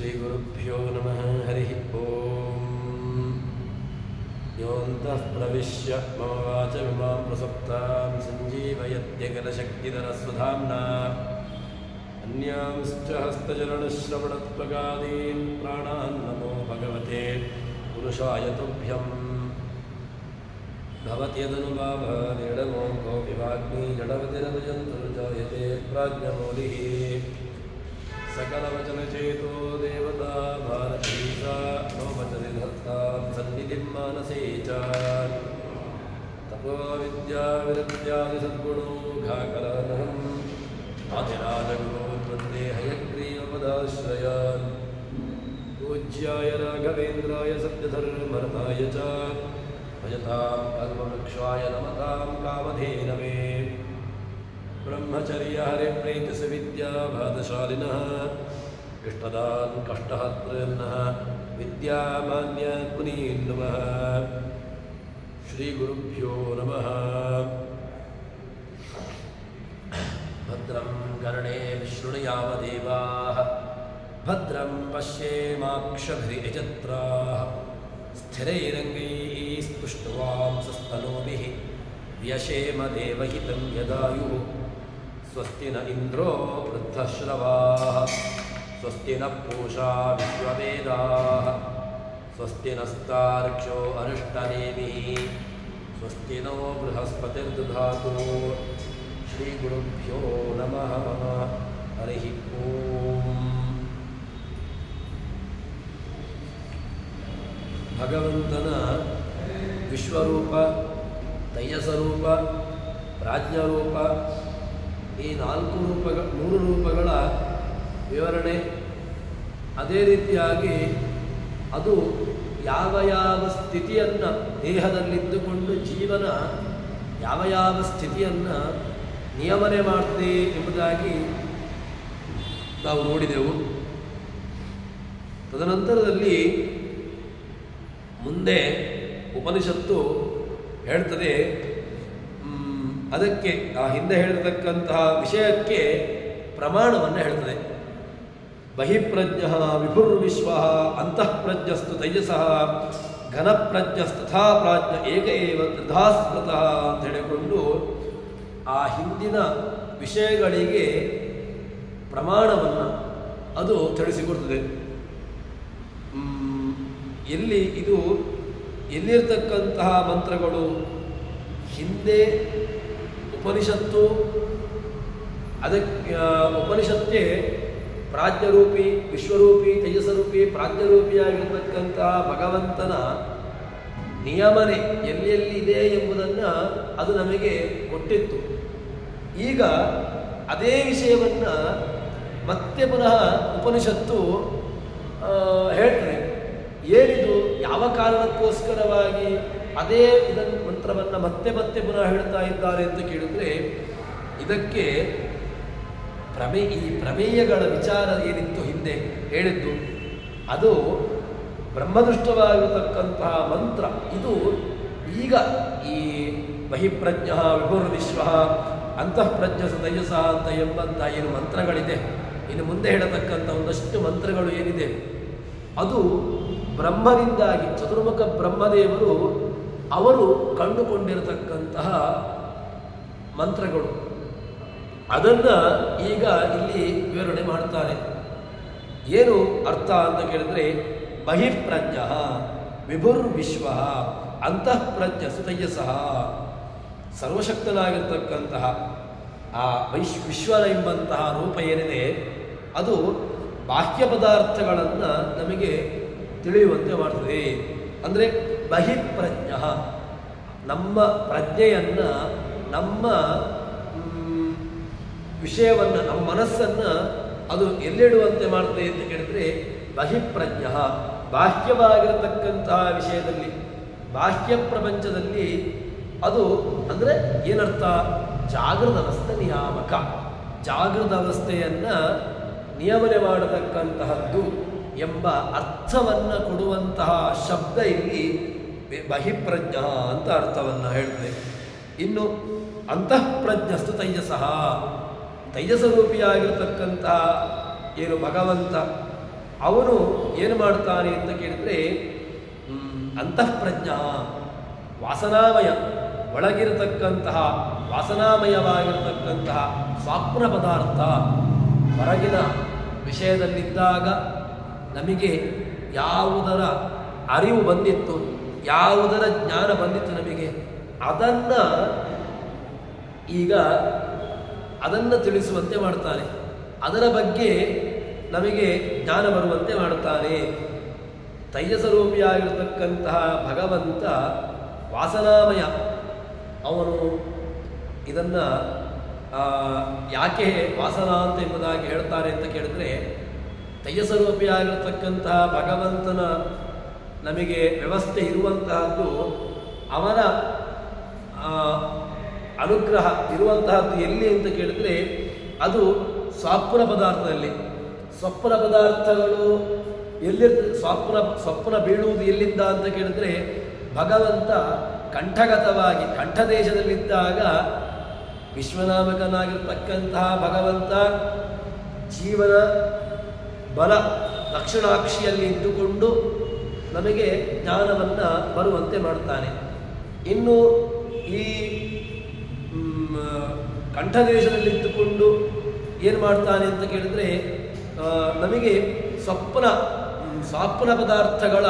श्रीगुरुभ्यो नमः हरिः ओम् योऽन्तः प्रविश्य मम वाचमिमां प्रसक्तां सञ्जीवयत्यखिलशक्तिधरस्वधाम्ना अन्यांश्च हस्तचरणश्रवणत्वगादीन् प्राणान् नमो भगवते पुरुषाय तुभ्यम् भवत्यदनुभावनिडमोघो विवाग्नि जडवतिरनुजन्तुर्जायते प्राज्ञमौलिः सकलवचनचेतो देवता भारती सा नो वचनिधत्तां सन्निधिं मानसे च तपो विद्याविरक्त्यादिसद्गुणोघाकरानहम् आदिराजगुरोन् वन्दे हयग्रीवपदाश्रयान् पूज्याय राघवेन्द्राय सत्यधर्मरताय च भजतां कल्पवृक्षाय नमतां कामधेनवे ब्रह्मचर्य हरिप्रीतिसविद्यावादशालिनः इष्टदान् कष्टहर्तॄन्नः विद्यामान्यान् नमः श्रीगुरुभ्यो नमः। भद्रं कर्णे विशृणुयामदेवाः भद्रं पश्येमाक्षभिर्यजत्राः स्थिरैरङ्गैः स्तुष्ट्वांसस्तनूभिः व्यशेम देवहितं यदायुः स्वस्ति न इन्द्रो वृद्धश्रवाः स्वस्ति न पूषा विश्ववेदाः स्वस्ति नस्तार्क्ष्यो अरिष्टनेमिः स्वस्ति नो बृहस्पतिर्दधातु। श्रीगुरुभ्यो नमः हरिः ओम्। ಭಗವಂತನ ವಿಶ್ವರೂಪ, ತೈಜಸರೂಪ, ಪ್ರಾಜ್ಞರೂಪ ಈ ಮೂರು ರೂಪಗಳ ವಿವರಣೆ, ಅದೇ ರೀತಿಯಾಗಿ ಅದು ಯಾವ ಯಾವ ಸ್ಥಿತಿಯನ್ನು ದೇಹದಲ್ಲಿದ್ದುಕೊಂಡು ಜೀವನ ಯಾವ ಯಾವ ಸ್ಥಿತಿಯನ್ನು ನಿಯಮನೆ ಮಾಡ್ತದೆ ಎಂಬುದಾಗಿ ನಾವು ನೋಡಿದೆವು. ತದನಂತರದಲ್ಲಿ ಮುಂದೆ ಉಪನಿಷತ್ತು ಹೇಳ್ತದೆ, ಅದಕ್ಕೆ ಆ ಹಿಂದೆ ಹೇಳಿರತಕ್ಕಂತಹ ವಿಷಯಕ್ಕೆ ಪ್ರಮಾಣವನ್ನು ಹೇಳ್ತದೆ. ಬಹಿಪ್ರಜ್ಞ ವಿಭುರ್ವಿಶ್ವ ಅಂತಃಪ್ರಜ್ಞಸ್ತು ತೈಜಸಃ ಘನಪ್ರಜ್ಞಸ್ತಥಾ ಪ್ರಾಜ್ಞ ಏಕ ಏವ ತ್ರಿಧಾಸ್ಮೃತಃ ಅಂತ ಹೇಳಿಕೊಂಡು ಆ ಹಿಂದಿನ ವಿಷಯಗಳಿಗೆ ಪ್ರಮಾಣವನ್ನು ಅದು ತಿಳಿಸಿಕೊಡ್ತದೆ. ಎಲ್ಲಿರ್ತಕ್ಕಂತಹ ಮಂತ್ರಗಳು ಹಿಂದೆ ಉಪನಿಷತ್ತು, ಅದಕ್ಕೆ ಉಪನಿಷತ್ತೇ ಪ್ರಾಜ್ಞರೂಪಿ, ವಿಶ್ವರೂಪಿ, ತೇಜಸ್ಸರೂಪಿ, ಪ್ರಾಜ್ಞರೂಪಿಯಾಗಿರ್ತಕ್ಕಂತಹ ಭಗವಂತನ ನಿಯಮನೆ ಎಲ್ಲೆಲ್ಲಿದೆ ಎಂಬುದನ್ನು ಅದು ನಮಗೆ ಕೊಟ್ಟಿತ್ತು. ಈಗ ಅದೇ ವಿಷಯವನ್ನು ಮತ್ತೆ ಪುನಃ ಉಪನಿಷತ್ತು ಹೇಳ್ತದೆ. ಏನಿದು, ಯಾವ ಕಾರಣಕ್ಕೋಸ್ಕರವಾಗಿ ಅದೇ ಇದನ್ನು ಮಂತ್ರವನ್ನು ಮತ್ತೆ ಮತ್ತೆ ಪುನಃ ಹೇಳ್ತಾ ಇದ್ದಾರೆ ಅಂತ ಕೇಳಿದ್ರೆ, ಇದಕ್ಕೆ ಈ ಪ್ರಮೇಯಗಳ ವಿಚಾರ ಏನಿತ್ತು ಹಿಂದೆ ಹೇಳಿದ್ದು, ಅದು ಬ್ರಹ್ಮದೃಷ್ಟವಾಗಿರತಕ್ಕಂತಹ ಮಂತ್ರ. ಇದು ಈಗ ಈ ಬಹಿಪ್ರಜ್ಞ ವಿಭುರ್ವಿಶ್ವ ಅಂತಃಪ್ರಜ್ಞಸ ತೈಜಸ ಅಂತ ಎಂಬಂಥ ಏನು ಮಂತ್ರಗಳಿದೆ, ಇನ್ನು ಮುಂದೆ ಹೇಳತಕ್ಕಂಥ ಒಂದಷ್ಟು ಮಂತ್ರಗಳು ಏನಿದೆ, ಅದು ಬ್ರಹ್ಮದಿಂದಾಗಿ ಚತುರ್ಮುಖ ಬ್ರಹ್ಮದೇವರು ಅವರು ಕಂಡುಕೊಂಡಿರತಕ್ಕಂತಹ ಮಂತ್ರಗಳು. ಅದನ್ನು ಈಗ ಇಲ್ಲಿ ವಿವರಣೆ ಮಾಡ್ತಾರೆ. ಏನು ಅರ್ಥ ಅಂತ ಕೇಳಿದ್ರೆ, ಬಹಿರ್ಪ್ರಜ್ಞ ವಿಭುರ್ವಿಶ್ವ ಅಂತಃಪ್ರಜ್ಞ ಸುತೈಜಸಃ, ಸರ್ವಶಕ್ತನಾಗಿರ್ತಕ್ಕಂತಹ ಆ ವಿಶ್ವನ ಎಂಬಂತಹ ರೂಪ ಏನಿದೆ, ಅದು ಬಾಹ್ಯ ಪದಾರ್ಥಗಳನ್ನು ನಮಗೆ ತಿಳಿಯುವಂತೆ ಮಾಡ್ತದೆ. ಅಂದರೆ ಬಹಿಪ್ರಜ್ಞ, ನಮ್ಮ ಪ್ರಜ್ಞೆಯನ್ನು, ನಮ್ಮ ವಿಷಯವನ್ನು, ನಮ್ಮ ಮನಸ್ಸನ್ನು ಅದು ಎಲ್ಲಿಡುವಂತೆ ಮಾಡ್ತದೆ ಅಂತ ಕೇಳಿದ್ರೆ, ಬಹಿಪ್ರಜ್ಞ ಬಾಹ್ಯವಾಗಿರತಕ್ಕಂತಹ ವಿಷಯದಲ್ಲಿ, ಬಾಹ್ಯ ಪ್ರಪಂಚದಲ್ಲಿ ಅದು ಅಂದರೆ ಏನರ್ಥ, ಜಾಗೃತ ಅವಸ್ಥೆ ನಿಯಾಮಕ, ಜಾಗೃತ ಅವಸ್ಥೆಯನ್ನು ನಿಯಮನೆ ಮಾಡತಕ್ಕಂತಹದ್ದು ಎಂಬ ಅರ್ಥವನ್ನು ಕೊಡುವಂತಹ ಶಬ್ದ ಇಲ್ಲಿ ಬಹಿಪ್ರಜ್ಞ ಅಂತ ಅರ್ಥವನ್ನು ಹೇಳ್ತದೆ. ಇನ್ನು ಅಂತಃಪ್ರಜ್ಞಸ್ತು ತೈಜಸಃ, ತೈಜಸರೂಪಿಯಾಗಿರ್ತಕ್ಕಂತಹ ಏನು ಭಗವಂತ ಅವನು ಏನು ಮಾಡ್ತಾನೆ ಅಂತ ಕೇಳಿದರೆ ಅಂತಃಪ್ರಜ್ಞ ವಾಸನಾಮಯ ಒಳಗಿರತಕ್ಕಂತಹ ವಾಸನಾಮಯವಾಗಿರತಕ್ಕಂತಹ ಸ್ವಪ್ನ ಪದಾರ್ಥ ಹೊರಗಿನ ವಿಷಯದಲ್ಲಿದ್ದಾಗ ನಮಗೆ ಯಾವುದರ ಅರಿವು ಬಂದಿತ್ತು, ಯಾವುದರ ಜ್ಞಾನ ಬಂದಿತ್ತು ನಮಗೆ, ಅದನ್ನು ತಿಳಿಸುವಂತೆ ಮಾಡ್ತಾನೆ, ಅದರ ಬಗ್ಗೆ ನಮಗೆ ಜ್ಞಾನ ಬರುವಂತೆ ಮಾಡುತ್ತಾನೆ. ತೈಜಸ್ವರೂಪಿಯಾಗಿರತಕ್ಕಂತಹ ಭಗವಂತ ವಾಸನಾಮಯ. ಅವನು ಇದನ್ನು ಯಾಕೆ ವಾಸನಾ ಅಂತ ಎಂಬುದಾಗಿ ಹೇಳ್ತಾರೆ ಅಂತ ಕೇಳಿದ್ರೆ, ತೈಜಸ್ವರೂಪಿಯಾಗಿರತಕ್ಕಂತಹ ಭಗವಂತನ ನಮಗೆ ವ್ಯವಸ್ಥೆ ಇರುವಂತಹದ್ದು, ಅವನ ಅನುಗ್ರಹ ಇರುವಂತಹದ್ದು ಎಲ್ಲಿ ಅಂತ ಕೇಳಿದ್ರೆ ಅದು ಸ್ವಪ್ನ ಪದಾರ್ಥದಲ್ಲಿ. ಸ್ವಪ್ನ ಪದಾರ್ಥಗಳು ಸ್ವಪ್ನ ಬೀಳುವುದು ಎಲ್ಲಿಂದ ಅಂತ ಕೇಳಿದ್ರೆ ಭಗವಂತ ಕಂಠಗತವಾಗಿ ಕಂಠದೇಶದಲ್ಲಿದ್ದಾಗ ವಿಶ್ವನಾಮಕನಾಗಿರ್ತಕ್ಕಂತಹ ಭಗವಂತ ಜೀವನ ಬಲ ದಕ್ಷಿಣಾಕ್ಷಿಯಲ್ಲಿ ಇದ್ದುಕೊಂಡು ನಮಗೆ ಜ್ಞಾನವನ್ನು ಬರುವಂತೆ ಮಾಡ್ತಾನೆ. ಇನ್ನು ಈ ಕಂಠದೇಶದಲ್ಲಿದ್ದುಕೊಂಡು ಏನು ಮಾಡ್ತಾನೆ ಅಂತ ಕೇಳಿದ್ರೆ ನಮಗೆ ಸ್ವಪ್ನ ಪದಾರ್ಥಗಳ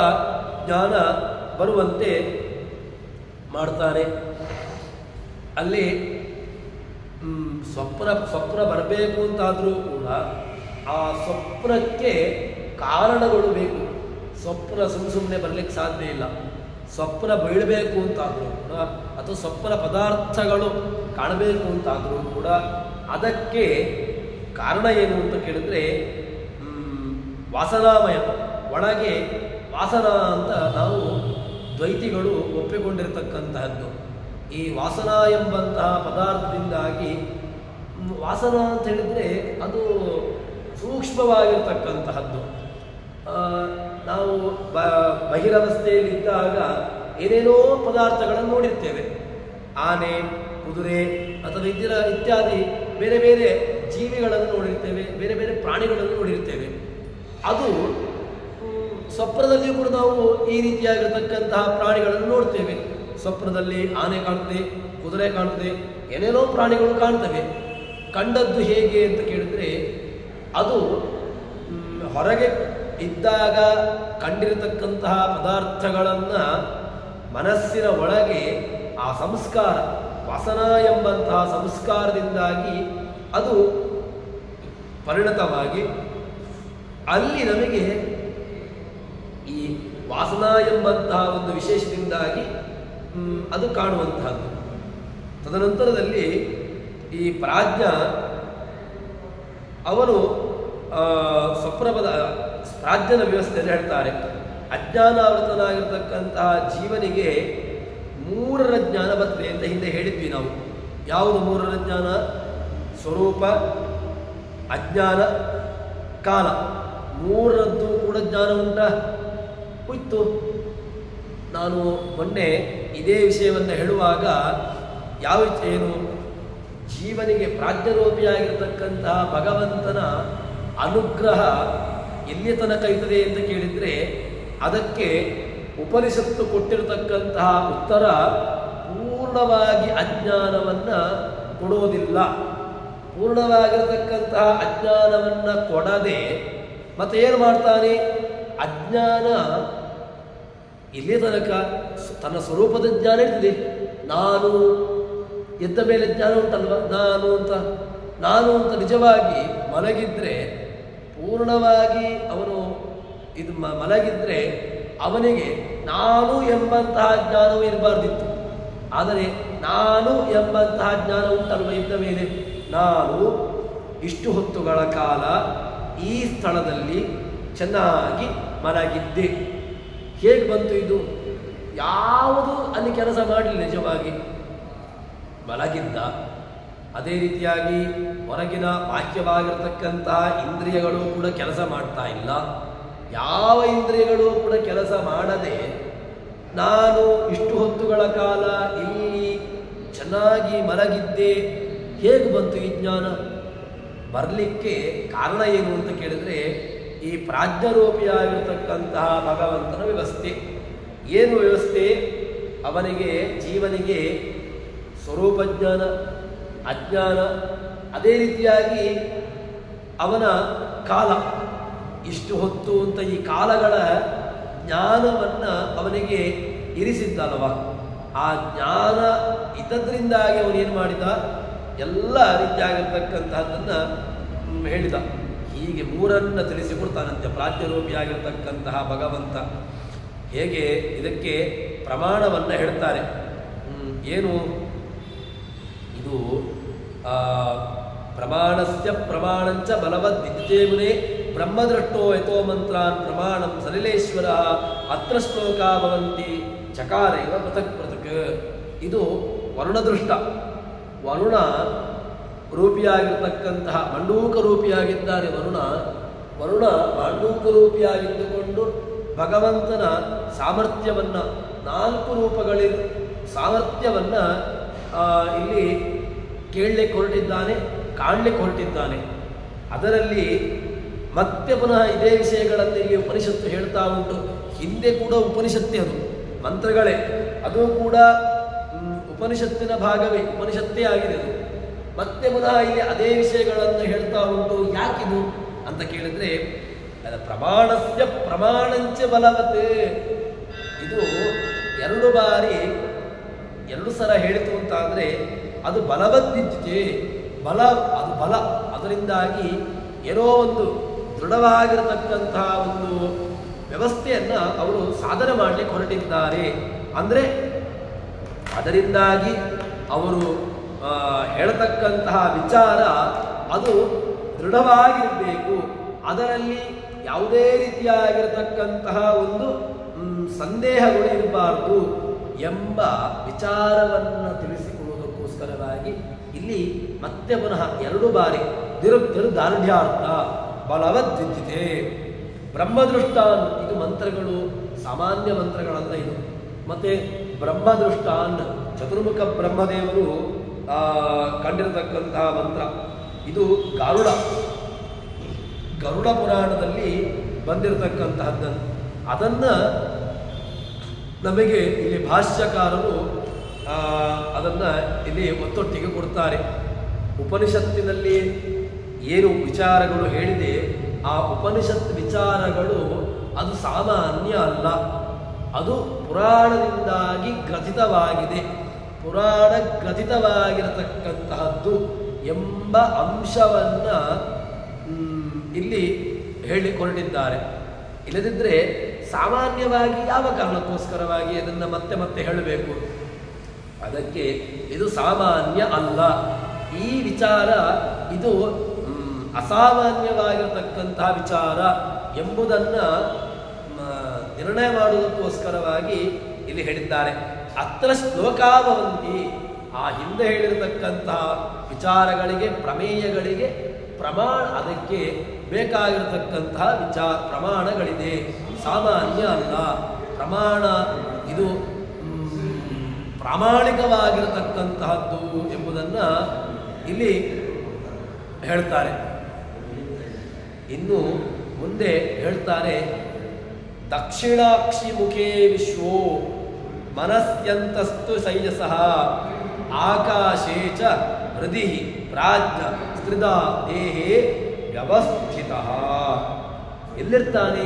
ಜ್ಞಾನ ಬರುವಂತೆ ಮಾಡ್ತಾನೆ. ಅಲ್ಲಿ ಸ್ವಪ್ನ ಬರಬೇಕು ಅಂತಾದರೂ ಕೂಡ ಆ ಸ್ವಪ್ನಕ್ಕೆ ಕಾರಣಗಳು ಬೇಕು. ಸ್ವಪ್ನ ಸುಮ್ಮನೆ ಬರಲಿಕ್ಕೆ ಸಾಧ್ಯ ಇಲ್ಲ. ಸ್ವಪ್ನ ಬೀಳಬೇಕು ಅಂತಾದರೂ ಕೂಡ ಅಥವಾ ಸ್ವಪ್ನ ಪದಾರ್ಥಗಳು ಕಾಣಬೇಕು ಅಂತಾದರೂ ಕೂಡ ಅದಕ್ಕೆ ಕಾರಣ ಏನು ಅಂತ ಕೇಳಿದ್ರೆ ವಾಸನಾಮಯ. ಒಳಗೆ ವಾಸನ ಅಂತ ನಾವು ದ್ವೈತಿಗಳು ಒಪ್ಪಿಕೊಂಡಿರ್ತಕ್ಕಂತಹದ್ದು. ಈ ವಾಸನ ಎಂಬಂತಹ ಪದಾರ್ಥದಿಂದಾಗಿ ವಾಸನ ಅಂತ ಹೇಳಿದರೆ ಅದು ಸೂಕ್ಷ್ಮವಾಗಿರ್ತಕ್ಕಂತಹದ್ದು. ನಾವು ಬಹಿರವಸ್ಥೆಯಲ್ಲಿದ್ದಾಗ ಏನೇನೋ ಪದಾರ್ಥಗಳನ್ನು ನೋಡಿರ್ತೇವೆ. ಆನೆ, ಕುದುರೆ ಅಥವಾ ಇತ್ಯಾದಿ ಬೇರೆ ಬೇರೆ ಜೀವಿಗಳನ್ನು ನೋಡಿರ್ತೇವೆ, ಬೇರೆ ಬೇರೆ ಪ್ರಾಣಿಗಳನ್ನು ನೋಡಿರ್ತೇವೆ. ಅದು ಸ್ವಪ್ನದಲ್ಲಿಯೂ ಕೂಡ ನಾವು ಈ ರೀತಿಯಾಗಿರ್ತಕ್ಕಂತಹ ಪ್ರಾಣಿಗಳನ್ನು ನೋಡ್ತೇವೆ. ಸ್ವಪ್ನದಲ್ಲಿ ಆನೆ ಕಾಣ್ತದೆ, ಕುದುರೆ ಕಾಣ್ತದೆ, ಏನೇನೋ ಪ್ರಾಣಿಗಳು ಕಾಣ್ತವೆ. ಕಂಡದ್ದು ಹೇಗೆ ಅಂತ ಕೇಳಿದ್ರೆ ಅದು ಹೊರಗೆ ಇದ್ದಾಗ ಕಂಡಿರತಕ್ಕಂತಹ ಪದಾರ್ಥಗಳನ್ನು ಮನಸ್ಸಿನ ಒಳಗೆ ಆ ಸಂಸ್ಕಾರ ವಾಸನ ಎಂಬಂತಹ ಸಂಸ್ಕಾರದಿಂದಾಗಿ ಅದು ಪರಿಣತವಾಗಿ ಅಲ್ಲಿ ನಮಗೆ ಈ ವಾಸನ ಎಂಬಂತಹ ಒಂದು ವಿಶೇಷದಿಂದಾಗಿ ಅದು ಕಾಣುವಂತಹದ್ದು. ತದನಂತರದಲ್ಲಿ ಈ ಪ್ರಾಜ್ಞ ಅವನು ಪ್ರಾಜ್ಞನ ವ್ಯವಸ್ಥೆಯಲ್ಲಿ ಹೇಳ್ತಾರೆ, ಅಜ್ಞಾನಾವೃತನಾಗಿರ್ತಕ್ಕಂತಹ ಜೀವನಿಗೆ ಮೂರರ ಜ್ಞಾನ ಬರ್ತದೆ ಅಂತ ಹಿಂದೆ ಹೇಳಿದ್ವಿ ನಾವು. ಯಾವುದು ಮೂರರ ಜ್ಞಾನ? ಸ್ವರೂಪ, ಅಜ್ಞಾನ, ಕಾಲ. ಮೂರರದ್ದು ಕೂಡ ಜ್ಞಾನ ಉಂಟಾ? ಹೋಯ್ತು. ನಾನು ಮೊನ್ನೆ ಇದೇ ವಿಷಯವನ್ನು ಹೇಳುವಾಗ ಏನು ಜೀವನಿಗೆ ಪ್ರಾಜ್ಞರೂಪಿಯಾಗಿರ್ತಕ್ಕಂತಹ ಭಗವಂತನ ಅನುಗ್ರಹ ಎಲ್ಲಿಯ ತನಕ ಇರ್ತದೆ ಅಂತ ಕೇಳಿದರೆ ಅದಕ್ಕೆ ಉಪನಿಷತ್ತು ಕೊಟ್ಟಿರತಕ್ಕಂತಹ ಉತ್ತರ ಪೂರ್ಣವಾಗಿ ಅಜ್ಞಾನವನ್ನು ಕೊಡೋದಿಲ್ಲ. ಪೂರ್ಣವಾಗಿರತಕ್ಕಂತಹ ಅಜ್ಞಾನವನ್ನು ಕೊಡದೆ ಮತ್ತೆ ಏನು ಮಾಡ್ತಾನೆ? ಅಜ್ಞಾನ ಎಲ್ಲಿಯ ತನಕ ತನ್ನ ಸ್ವರೂಪದ ಜ್ಞಾನ ಇರ್ತದೆ. ನಾನು ಎದ್ದ ಮೇಲೆ ಜ್ಞಾನ ಉಂಟಲ್ವ, ನಾನು ಅಂತ ನಿಜವಾಗಿ ಮಲಗಿದ್ರೆ ಪೂರ್ಣವಾಗಿ ಅವನು ಇದು ಮಲಗಿದ್ರೆ ಅವನಿಗೆ ನಾನು ಎಂಬಂತಹ ಜ್ಞಾನವೂ ಇರಬಾರ್ದಿತ್ತು. ಆದರೆ ನಾನು ಎಂಬಂತಹ ಜ್ಞಾನ ಉಂಟಲ್ವ ಇದ್ದ ಮೇಲೆ ನಾನು ಇಷ್ಟು ಹೊತ್ತುಗಳ ಕಾಲ ಈ ಸ್ಥಳದಲ್ಲಿ ಚೆನ್ನಾಗಿ ಮಲಗಿದ್ದೆ. ಹೇಗೆ ಬಂತು ಇದು? ಯಾವುದು ಅಲ್ಲಿ ಕೆಲಸ ಮಾಡಲಿಲ್ಲ. ನಿಜವಾಗಿ ಮಲಗಿದ್ದ. ಅದೇ ರೀತಿಯಾಗಿ ಹೊರಗಿನ ಬಾಹ್ಯವಾಗಿರ್ತಕ್ಕಂತಹ ಇಂದ್ರಿಯಗಳು ಕೂಡ ಕೆಲಸ ಮಾಡ್ತಾ ಇಲ್ಲ. ಯಾವ ಇಂದ್ರಿಯಗಳು ಕೂಡ ಕೆಲಸ ಮಾಡದೆ ನಾನು ಇಷ್ಟು ಹೊತ್ತುಗಳ ಕಾಲ ಇಲ್ಲಿ ಚೆನ್ನಾಗಿ ಮಲಗಿದ್ದೆ. ಹೇಗೆ ಬಂತು ಈ ಜ್ಞಾನ? ಬರಲಿಕ್ಕೆ ಕಾರಣ ಏನು ಅಂತ ಕೇಳಿದರೆ ಈ ಪ್ರಾಜ್ಞರೂಪಿಯಾಗಿರ್ತಕ್ಕಂತಹ ಭಗವಂತನ ವ್ಯವಸ್ಥೆ. ಏನು ವ್ಯವಸ್ಥೆ? ಅವನಿಗೆ ಜೀವನಿಗೆ ಸ್ವರೂಪಜ್ಞಾನ, ಅಜ್ಞಾನ, ಅದೇ ರೀತಿಯಾಗಿ ಅವನ ಕಾಲ, ಇಷ್ಟು ಹೊತ್ತು ಅಂತ ಈ ಕಾಲಗಳ ಜ್ಞಾನವನ್ನು ಅವನಿಗೆ ಇರಿಸಿದ್ದಲ್ವ. ಆ ಜ್ಞಾನ ಇದ್ದದ್ರಿಂದಾಗಿ ಅವನೇನು ಮಾಡಿದ? ಎಲ್ಲ ರೀತಿಯಾಗಿರ್ತಕ್ಕಂತಹದ್ದನ್ನು ಹೇಳಿದ. ಹೀಗೆ ಮೂರನ್ನು ತಿಳಿಸಿಕೊಡ್ತಾನಂತೆ ಪ್ರಾಜ್ಞರೂಪಿಯಾಗಿರ್ತಕ್ಕಂತಹ ಭಗವಂತ. ಹೇಗೆ? ಇದಕ್ಕೆ ಪ್ರಮಾಣವನ್ನು ಹೇಳ್ತಾರೆ. ಏನು ಇದು? ಪ್ರಮಾಣಸ್ಯ ಪ್ರಮಾಣಂಚ ಬಲವದ್ ವಿದ್ಯತೆ ಮುನೇ ಬ್ರಹ್ಮದೃಷ್ಟೋ ಯಥೋ ಮಂತ್ರಾನ್ ಪ್ರಮಾಣಂ ಸಲಿಲೇಶ್ವರ ಅತ್ರ ಶ್ಲೋಕ ಭವಂತಿ ಚಕಾರ ಇವ ಪೃಥಕ್ ಪೃಥಕ್. ಇದು ವರುಣದೃಷ್ಟ. ವರುಣ ರೂಪಿಯಾಗಿರ್ತಕ್ಕಂತಹ ಮಂಡೂಕ ರೂಪಿಯಾಗಿದ್ದಾನೆ ವರುಣ ಮಾಂಡೂಕ ರೂಪಿಯಾಗಿದ್ದುಕೊಂಡು ಭಗವಂತನ ಸಾಮರ್ಥ್ಯವನ್ನು, 4 ರೂಪಗಳಿಂದ ಸಾಮರ್ಥ್ಯವನ್ನು ಇಲ್ಲಿ ಕೇಳಲಿಕ್ಕೆ ಹೊರಟಿದ್ದಾನೆ, ಕಾಣಲಿಕ್ಕೆ ಹೊರಟಿದ್ದಾನೆ. ಅದರಲ್ಲಿ ಮತ್ತೆ ಪುನಃ ಇದೇ ವಿಷಯಗಳನ್ನು ಇಲ್ಲಿ ಉಪನಿಷತ್ತು ಹೇಳ್ತಾ ಉಂಟು. ಹಿಂದೆ ಕೂಡ ಉಪನಿಷತ್ತೇ, ಅದು ಮಂತ್ರಗಳೇ, ಅದು ಕೂಡ ಉಪನಿಷತ್ತಿನ ಭಾಗವೇ, ಉಪನಿಷತ್ತೇ ಆಗಿದೆ ಅದು. ಮತ್ತೆ ಪುನಃ ಇಲ್ಲಿ ಅದೇ ವಿಷಯಗಳನ್ನು ಹೇಳ್ತಾ ಉಂಟು. ಯಾಕಿದು ಅಂತ ಕೇಳಿದ್ರೆ, ಅದು ಪ್ರಮಾಣಸ್ಯ ಪ್ರಮಾಣಂಚ ಬಲವತ್. ಇದು 2 ಬಾರಿ 2 ಸಲ ಹೇಳಿತು ಅಂತ ಅಂದರೆ ಅದು ಬಲವದ್ದಿದ್ದಿದೆ. ಬಲ, ಅದು ಬಲ. ಅದರಿಂದಾಗಿ ಏನೋ ಒಂದು ದೃಢವಾಗಿರತಕ್ಕಂತಹ ಒಂದು ವ್ಯವಸ್ಥೆಯನ್ನು ಅವರು ಸಾಧನೆ ಮಾಡಲಿಕ್ಕೆ ಹೊರಟಿದ್ದಾರೆ. ಅಂದರೆ ಅದರಿಂದಾಗಿ ಅವರು ಹೇಳತಕ್ಕಂತಹ ವಿಚಾರ ಅದು ದೃಢವಾಗಿರಬೇಕು. ಅದರಲ್ಲಿ ಯಾವುದೇ ರೀತಿಯಾಗಿರತಕ್ಕಂತಹ ಒಂದು ಸಂದೇಹಗಳು ಇರಬಾರ್ದು ಎಂಬ ವಿಚಾರವನ್ನು ತಿಳಿಸಿಕೊಡುವುದಕ್ಕೋಸ್ಕರವಾಗಿ ಇಲ್ಲಿ ಮತ್ತೆ ಪುನಃ 2 ಬಾರಿ ದಾರ್ಢ್ಯಾರ್ಥ ಬಲವದ್ವಿದ್ಯತೆ ಬ್ರಹ್ಮದೃಷ್ಟಾನ್. ಇದು ಮಂತ್ರಗಳು ಸಾಮಾನ್ಯ ಮಂತ್ರಗಳಲ್ಲ ಇದು. ಮತ್ತೆ ಬ್ರಹ್ಮದೃಷ್ಟಾನ್ ಚತುರ್ಮುಖ ಬ್ರಹ್ಮದೇವರು ಕಂಡಿರತಕ್ಕಂತಹ ಮಂತ್ರ. ಇದು ಗರುಡ ಪುರಾಣದಲ್ಲಿ ಬಂದಿರತಕ್ಕಂತಹದ್ದನ್ನು, ಅದನ್ನು ನಮಗೆ ಇಲ್ಲಿ ಭಾಷ್ಯಕಾರರು ಅದನ್ನು ಇಲ್ಲಿ ಒತ್ತೊಟ್ಟಿಗೆ ಕೊಡ್ತಾರೆ. ಉಪನಿಷತ್ತಿನಲ್ಲಿ ಏನು ವಿಚಾರಗಳು ಹೇಳಿದೆ, ಆ ಉಪನಿಷತ್ ವಿಚಾರಗಳು ಅದು ಸಾಮಾನ್ಯ ಅಲ್ಲ, ಅದು ಪುರಾಣದಿಂದಾಗಿ ಗ್ರಥಿತವಾಗಿದೆ, ಪುರಾಣ ಗ್ರಥಿತವಾಗಿರತಕ್ಕಂತಹದ್ದು ಎಂಬ ಅಂಶವನ್ನು ಇಲ್ಲಿ ಹೇಳಿ ಹೊರಟಿದ್ದಾರೆ. ಇಲ್ಲದಿದ್ದರೆ ಸಾಮಾನ್ಯವಾಗಿ ಯಾವ ಕಾರಣಕ್ಕೋಸ್ಕರವಾಗಿ ಅದನ್ನು ಮತ್ತೆ ಮತ್ತೆ ಹೇಳಬೇಕು? ಅದಕ್ಕೆ ಇದು ಸಾಮಾನ್ಯ ಅಲ್ಲ. ಈ ವಿಚಾರ ಇದು ಅಸಾಮಾನ್ಯವಾಗಿರತಕ್ಕಂತಹ ವಿಚಾರ ಎಂಬುದನ್ನು ನಿರ್ಣಯ ಮಾಡುವುದಕ್ಕೋಸ್ಕರವಾಗಿ ಇಲ್ಲಿ ಹೇಳಿದ್ದಾರೆ. ಅತ್ರ ಶ್ಲೋಕಾಭವಂತಿ. ಆ ಹಿಂದೆ ಹೇಳಿರತಕ್ಕಂತಹ ವಿಚಾರಗಳಿಗೆ, ಪ್ರಮೇಯಗಳಿಗೆ ಅದಕ್ಕೆ ಬೇಕಾಗಿರತಕ್ಕಂತಹ ಪ್ರಮಾಣಗಳಿದೆ, ಸಾಮಾನ್ಯ ಅಲ್ಲ. ಪ್ರಮಾಣ ಇದು ಪ್ರಾಮಾಣಿಕವಾಗಿರತಕ್ಕಂತಹದ್ದು ಎಂಬುದನ್ನು ಇಲ್ಲಿ ಹೇಳ್ತಾರೆ. ಇನ್ನು ಮುಂದೆ ಹೇಳ್ತಾರೆ, ದಕ್ಷಿಣಾಕ್ಷಿ ಮುಖೇ ವಿಶ್ವೋ ಮನಸ್ಯಂತಸ್ತು ಸೈಜಸಃ ಆಕಾಶೇ ಚ ಹೃದಿ ಪ್ರಾಜ್ಞ ಸ್ತ್ರಿದಾ ದೇಹೇ ವ್ಯವಸ್ಥಿತಃ. ಎಲ್ಲಿರ್ತಾನೆ?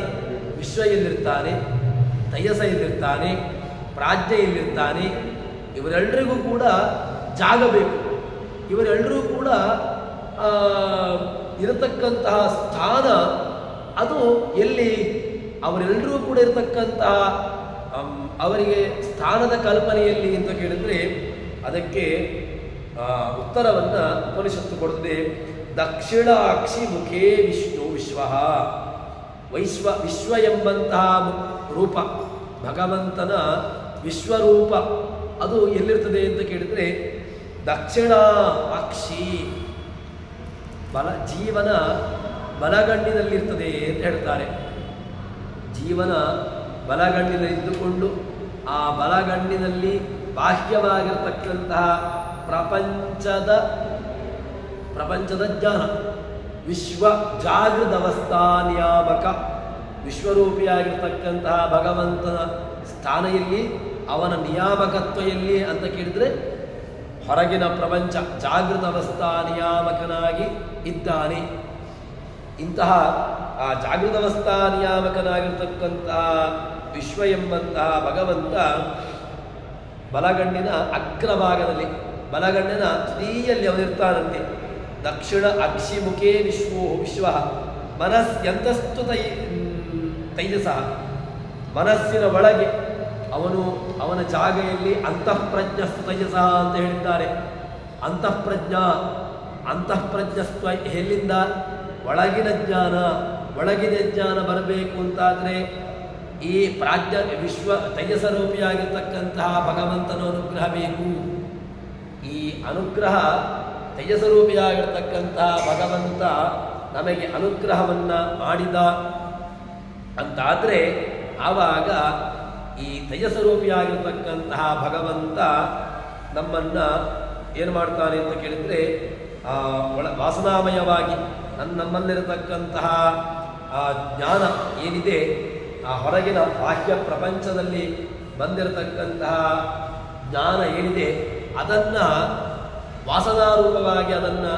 ವಿಶ್ವ ಎಲ್ಲಿರ್ತಾನೆ? ತೈಜಸ ಎಲ್ಲಿರ್ತಾನೆ? ಪ್ರಾಜ್ಞೆ ಎಲ್ಲಿರ್ತಾನೆ? ಇವರೆಲ್ಲರಿಗೂ ಕೂಡ ಜಾಗ ಬೇಕು. ಇವರೆಲ್ಲರೂ ಕೂಡ ಇರತಕ್ಕಂತಹ ಸ್ಥಾನ ಅದು ಎಲ್ಲಿ? ಅವರೆಲ್ಲರೂ ಕೂಡ ಇರತಕ್ಕಂತಹ ಅವರಿಗೆ ಸ್ಥಾನದ ಕಲ್ಪನೆಯಲ್ಲಿ ಅಂತ ಕೇಳಿದರೆ ಅದಕ್ಕೆ ಉತ್ತರವನ್ನು ಉಪನಿಷತ್ತು ಕೊಡುತ್ತದೆ. ದಕ್ಷಿಣಾಕ್ಷಿ ಮುಖೇ ವಿಶ್ವ ಎಂಬಂತಹ ರೂಪ, ಭಗವಂತನ ವಿಶ್ವರೂಪ ಅದು ಎಲ್ಲಿರ್ತದೆ ಅಂತ ಕೇಳಿದರೆ ದಕ್ಷಿಣ ಅಕ್ಷಿ, ಜೀವನ ಬಲಗಣ್ಣಿನಲ್ಲಿರ್ತದೆ ಅಂತ ಹೇಳ್ತಾರೆ. ಜೀವನ ಬಲಗಣ್ಣಿನಲ್ಲಿದ್ದುಕೊಂಡು ಆ ಬಲಗಣ್ಣಿನಲ್ಲಿ ಬಾಹ್ಯವಾಗಿರತಕ್ಕಂತಹ ಪ್ರಪಂಚದ ಜ್ಞಾನ ವಿಶ್ವ ಜಾಗೃತವಸ್ಥಾ ನಿಯಾಮಕ, ವಿಶ್ವರೂಪಿಯಾಗಿರ್ತಕ್ಕಂತಹ ಭಗವಂತನ ಸ್ಥಾನ ಎಲ್ಲಿ, ಅವನ ನಿಯಾಮಕತ್ವ ಎಲ್ಲಿ ಅಂತ ಕೇಳಿದರೆ ಹೊರಗಿನ ಪ್ರಪಂಚ ಜಾಗೃತವಸ್ಥಾ ನಿಯಾಮಕನಾಗಿ ಇದ್ದಾನೆ. ಇಂತಹ ಆ ಜಾಗೃತವಸ್ಥಾ ನಿಯಾಮಕನಾಗಿರ್ತಕ್ಕಂತಹ ವಿಶ್ವ ಎಂಬಂತಹ ಭಗವಂತ ಬಲಗಣ್ಣಿನ ಅಗ್ರಭಾಗದಲ್ಲಿ, ಬಲಗಣ್ಣಿನ ತುದಿಯಲ್ಲಿ ಅವನಿರ್ತಾನಂತೆ. ದಕ್ಷಿಣ ಅಕ್ಷಿಮುಖೇ ವಿಶ್ವ ಮನಸ್ಯಂತಸ್ತು ತೈಜಸ, ಮನಸ್ಸಿನ ಒಳಗೆ ಅವನ ಜಾಗೆಯಲ್ಲಿ ಅಂತಃಪ್ರಜ್ಞಸ್ತು ತೈಜಸ ಅಂತ ಹೇಳಿದ್ದಾರೆ. ಅಂತಃಪ್ರಜ್ಞಸ್ತು ಎಲ್ಲಿಂದ? ಒಳಗಿನ ಜ್ಞಾನ ಬರಬೇಕು ಅಂತಾದರೆ ಈ ವಿಶ್ವ ತೈಜಸರೂಪಿಯಾಗಿರ್ತಕ್ಕಂತಹ ಭಗವಂತನ ಅನುಗ್ರಹ ಬೇಕು. ಈ ಅನುಗ್ರಹ ತೈಜಸರೂಪಿಯಾಗಿರ್ತಕ್ಕಂತಹ ಭಗವಂತ ನಮಗೆ ಅನುಗ್ರಹವನ್ನು ಮಾಡಿದ ಅಂತಾದರೆ ಆವಾಗ ಈ ತೈಜಸರೂಪಿಯಾಗಿರ್ತಕ್ಕಂತಹ ಭಗವಂತ ನಮ್ಮನ್ನು ಏನು ಮಾಡ್ತಾನೆ ಅಂತ ಕೇಳಿದರೆ ವಾಸನಾಮಯವಾಗಿ ನಮ್ಮಲ್ಲಿರತಕ್ಕಂತಹ ಜ್ಞಾನ ಏನಿದೆ, ಆ ಹೊರಗಿನ ಬಾಹ್ಯ ಪ್ರಪಂಚದಲ್ಲಿ ಬಂದಿರತಕ್ಕಂತಹ ಜ್ಞಾನ ಏನಿದೆ ಅದನ್ನು ವಾಸನಾರೂಪವಾಗಿ ಅದನ್ನು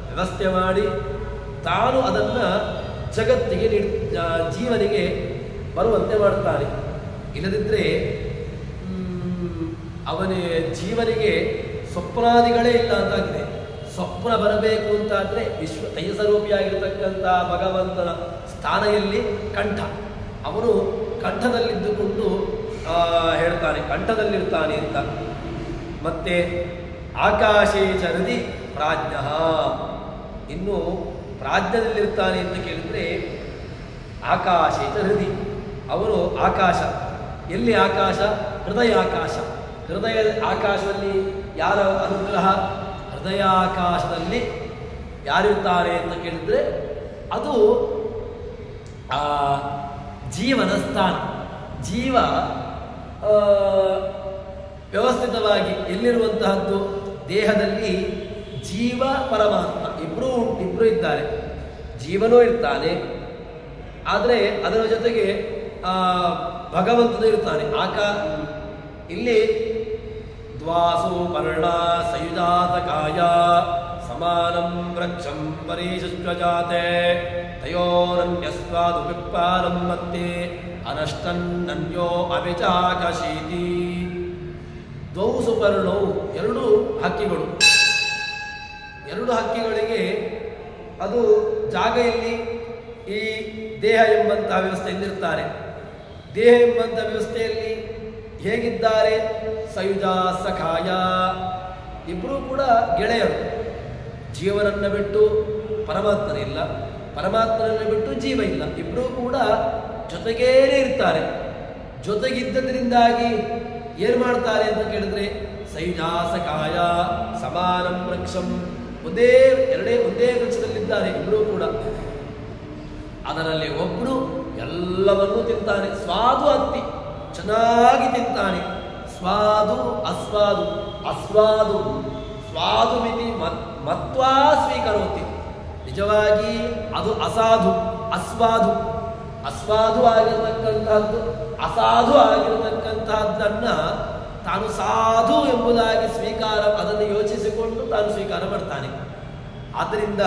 ವ್ಯವಸ್ಥೆ ಮಾಡಿ ತಾನು ಅದನ್ನು ಜಗತ್ತಿಗೆ ಜೀವನಿಗೆ ಬರುವಂತೆ ಮಾಡ್ತಾನೆ. ಇಲ್ಲದಿದ್ದರೆ ಅವನ ಜೀವನಿಗೆ ಸ್ವಪ್ನಾದಿಗಳೇ ಇಲ್ಲ ಅಂತಾಗಿದೆ. ಸ್ವಪ್ನ ಬರಬೇಕು ಅಂತಾದರೆ ತೈಜಸರೂಪಿಯಾಗಿರ್ತಕ್ಕಂಥ ಭಗವಂತನ ಸ್ಥಾನ ಎಲ್ಲಿ? ಕಂಠ. ಅವನು ಕಂಠದಲ್ಲಿದ್ದುಕೊಂಡು ಹೇಳ್ತಾನೆ, ಕಂಠದಲ್ಲಿರ್ತಾನೆ ಅಂತ. ಮತ್ತೆ ಆಕಾಶೇ ಚ ಹೃದಿ ಪ್ರಾಜ್ಞ, ಇನ್ನು ಪ್ರಾಜ್ಞದಲ್ಲಿರ್ತಾನೆ ಅಂತ ಕೇಳಿದರೆ ಆಕಾಶೇ ಚ ಹೃದಿ, ಅವನು ಆಕಾಶ. ಎಲ್ಲಿ ಆಕಾಶ? ಹೃದಯಾಕಾಶ. ಹೃದಯ ಆಕಾಶದಲ್ಲಿ ಯಾರ ಅನುಗ್ರಹ? ಹೃದಯಾಕಾಶದಲ್ಲಿ ಯಾರಿರ್ತಾರೆ ಅಂತ ಕೇಳಿದರೆ ಅದು ಜೀವನ ಸ್ಥಾನ. ಜೀವ ವ್ಯವಸ್ಥಿತವಾಗಿ ಎಲ್ಲಿರುವಂತಹದ್ದು? ದೇಹದಲ್ಲಿ ಜೀವ ಪರಮಾತ್ಮ ಇಬ್ಬರೂ ಇದ್ದಾರೆ. ಜೀವನೂ ಇರ್ತಾನೆ, ಆದರೆ ಅದರ ಜೊತೆಗೆ ಭಗವಂತನೂ ಇರ್ತಾನೆ. ಇಲ್ಲಿ ದ್ವಾಸೋ ಪರ್ಣ ಸಂಯುಜಾತ ಕಾಯ ಸಮಾನಂ ವೃಕ್ಷಂ ಪರೀಶಶ್ವಜಾತೆ ತಯೋರನ್ಯಸ್ವಾದು ಪಿಪ್ಪಾಲಂ ಮತ್ತೆ ಅನಷ್ಟನ್ನನ್ಯೋ ಅಭಿಚಾಕಶೀತಿ. ದ್ವೌ ಸುಪರ್ಣವು, ಎರಡು ಹಕ್ಕಿಗಳು. ಎರಡು ಹಕ್ಕಿಗಳಿಗೆ ಅದು ಜಾಗೆಯಲ್ಲಿ ಈ ದೇಹ ಎಂಬಂತಹ ವ್ಯವಸ್ಥೆಯಲ್ಲಿರ್ತಾರೆ. ದೇಹ ಎಂಬಂಥ ವ್ಯವಸ್ಥೆಯಲ್ಲಿ ಹೇಗಿದ್ದಾರೆ? ಸಯುಜ ಸಖಾಯ, ಇಬ್ಬರೂ ಕೂಡ ಗೆಳೆಯರು. ಜೀವನನ್ನು ಬಿಟ್ಟು ಪರಮಾತ್ಮನಿಲ್ಲ, ಪರಮಾತ್ಮನನ್ನು ಬಿಟ್ಟು ಜೀವ ಇಲ್ಲ. ಇಬ್ಬರೂ ಕೂಡ ಜೊತೆಗೇನೆ ಇರ್ತಾರೆ. ಜೊತೆಗಿದ್ದದ್ರಿಂದಾಗಿ ಏನು ಮಾಡ್ತಾರೆ ಅಂತ ಕೇಳಿದ್ರೆ ಸಯುಜ ಸಖಾಯ ಸಮಾನಂ ವೃಕ್ಷಂ, ಒಂದೇ ವೃಕ್ಷದಲ್ಲಿದ್ದಾರೆ ಇಬ್ಬರೂ ಕೂಡ. ಅದರಲ್ಲಿ ಒಬ್ಬನು ಎಲ್ಲವನ್ನೂ ತಿಂತಾನೆ. ಸ್ವಾದು ಹತ್ತಿ ಚೆನ್ನಾಗಿ ತಿಂತಾನೆ. ಸ್ವಾದು ಅಸ್ವಾದು, ಅಸ್ವಾದು ಸ್ವಾದು ಮಿತಿ ಮತ್ವಾ ಸ್ವೀಕರೋತಿ. ನಿಜವಾಗಿ ಅದು ಅಸಾಧು, ಅಸ್ವಾದು. ಅಸ್ವಾದು ಆಗಿರತಕ್ಕಂತಹದ್ದು, ಅಸಾಧು ಆಗಿರತಕ್ಕಂತಹದ್ದನ್ನು ತಾನು ಸಾಧು ಎಂಬುದಾಗಿ ಸ್ವೀಕಾರ, ಅದನ್ನು ಯೋಚಿಸಿಕೊಂಡು ತಾನು ಸ್ವೀಕಾರ ಮಾಡ್ತಾನೆ. ಆದ್ದರಿಂದ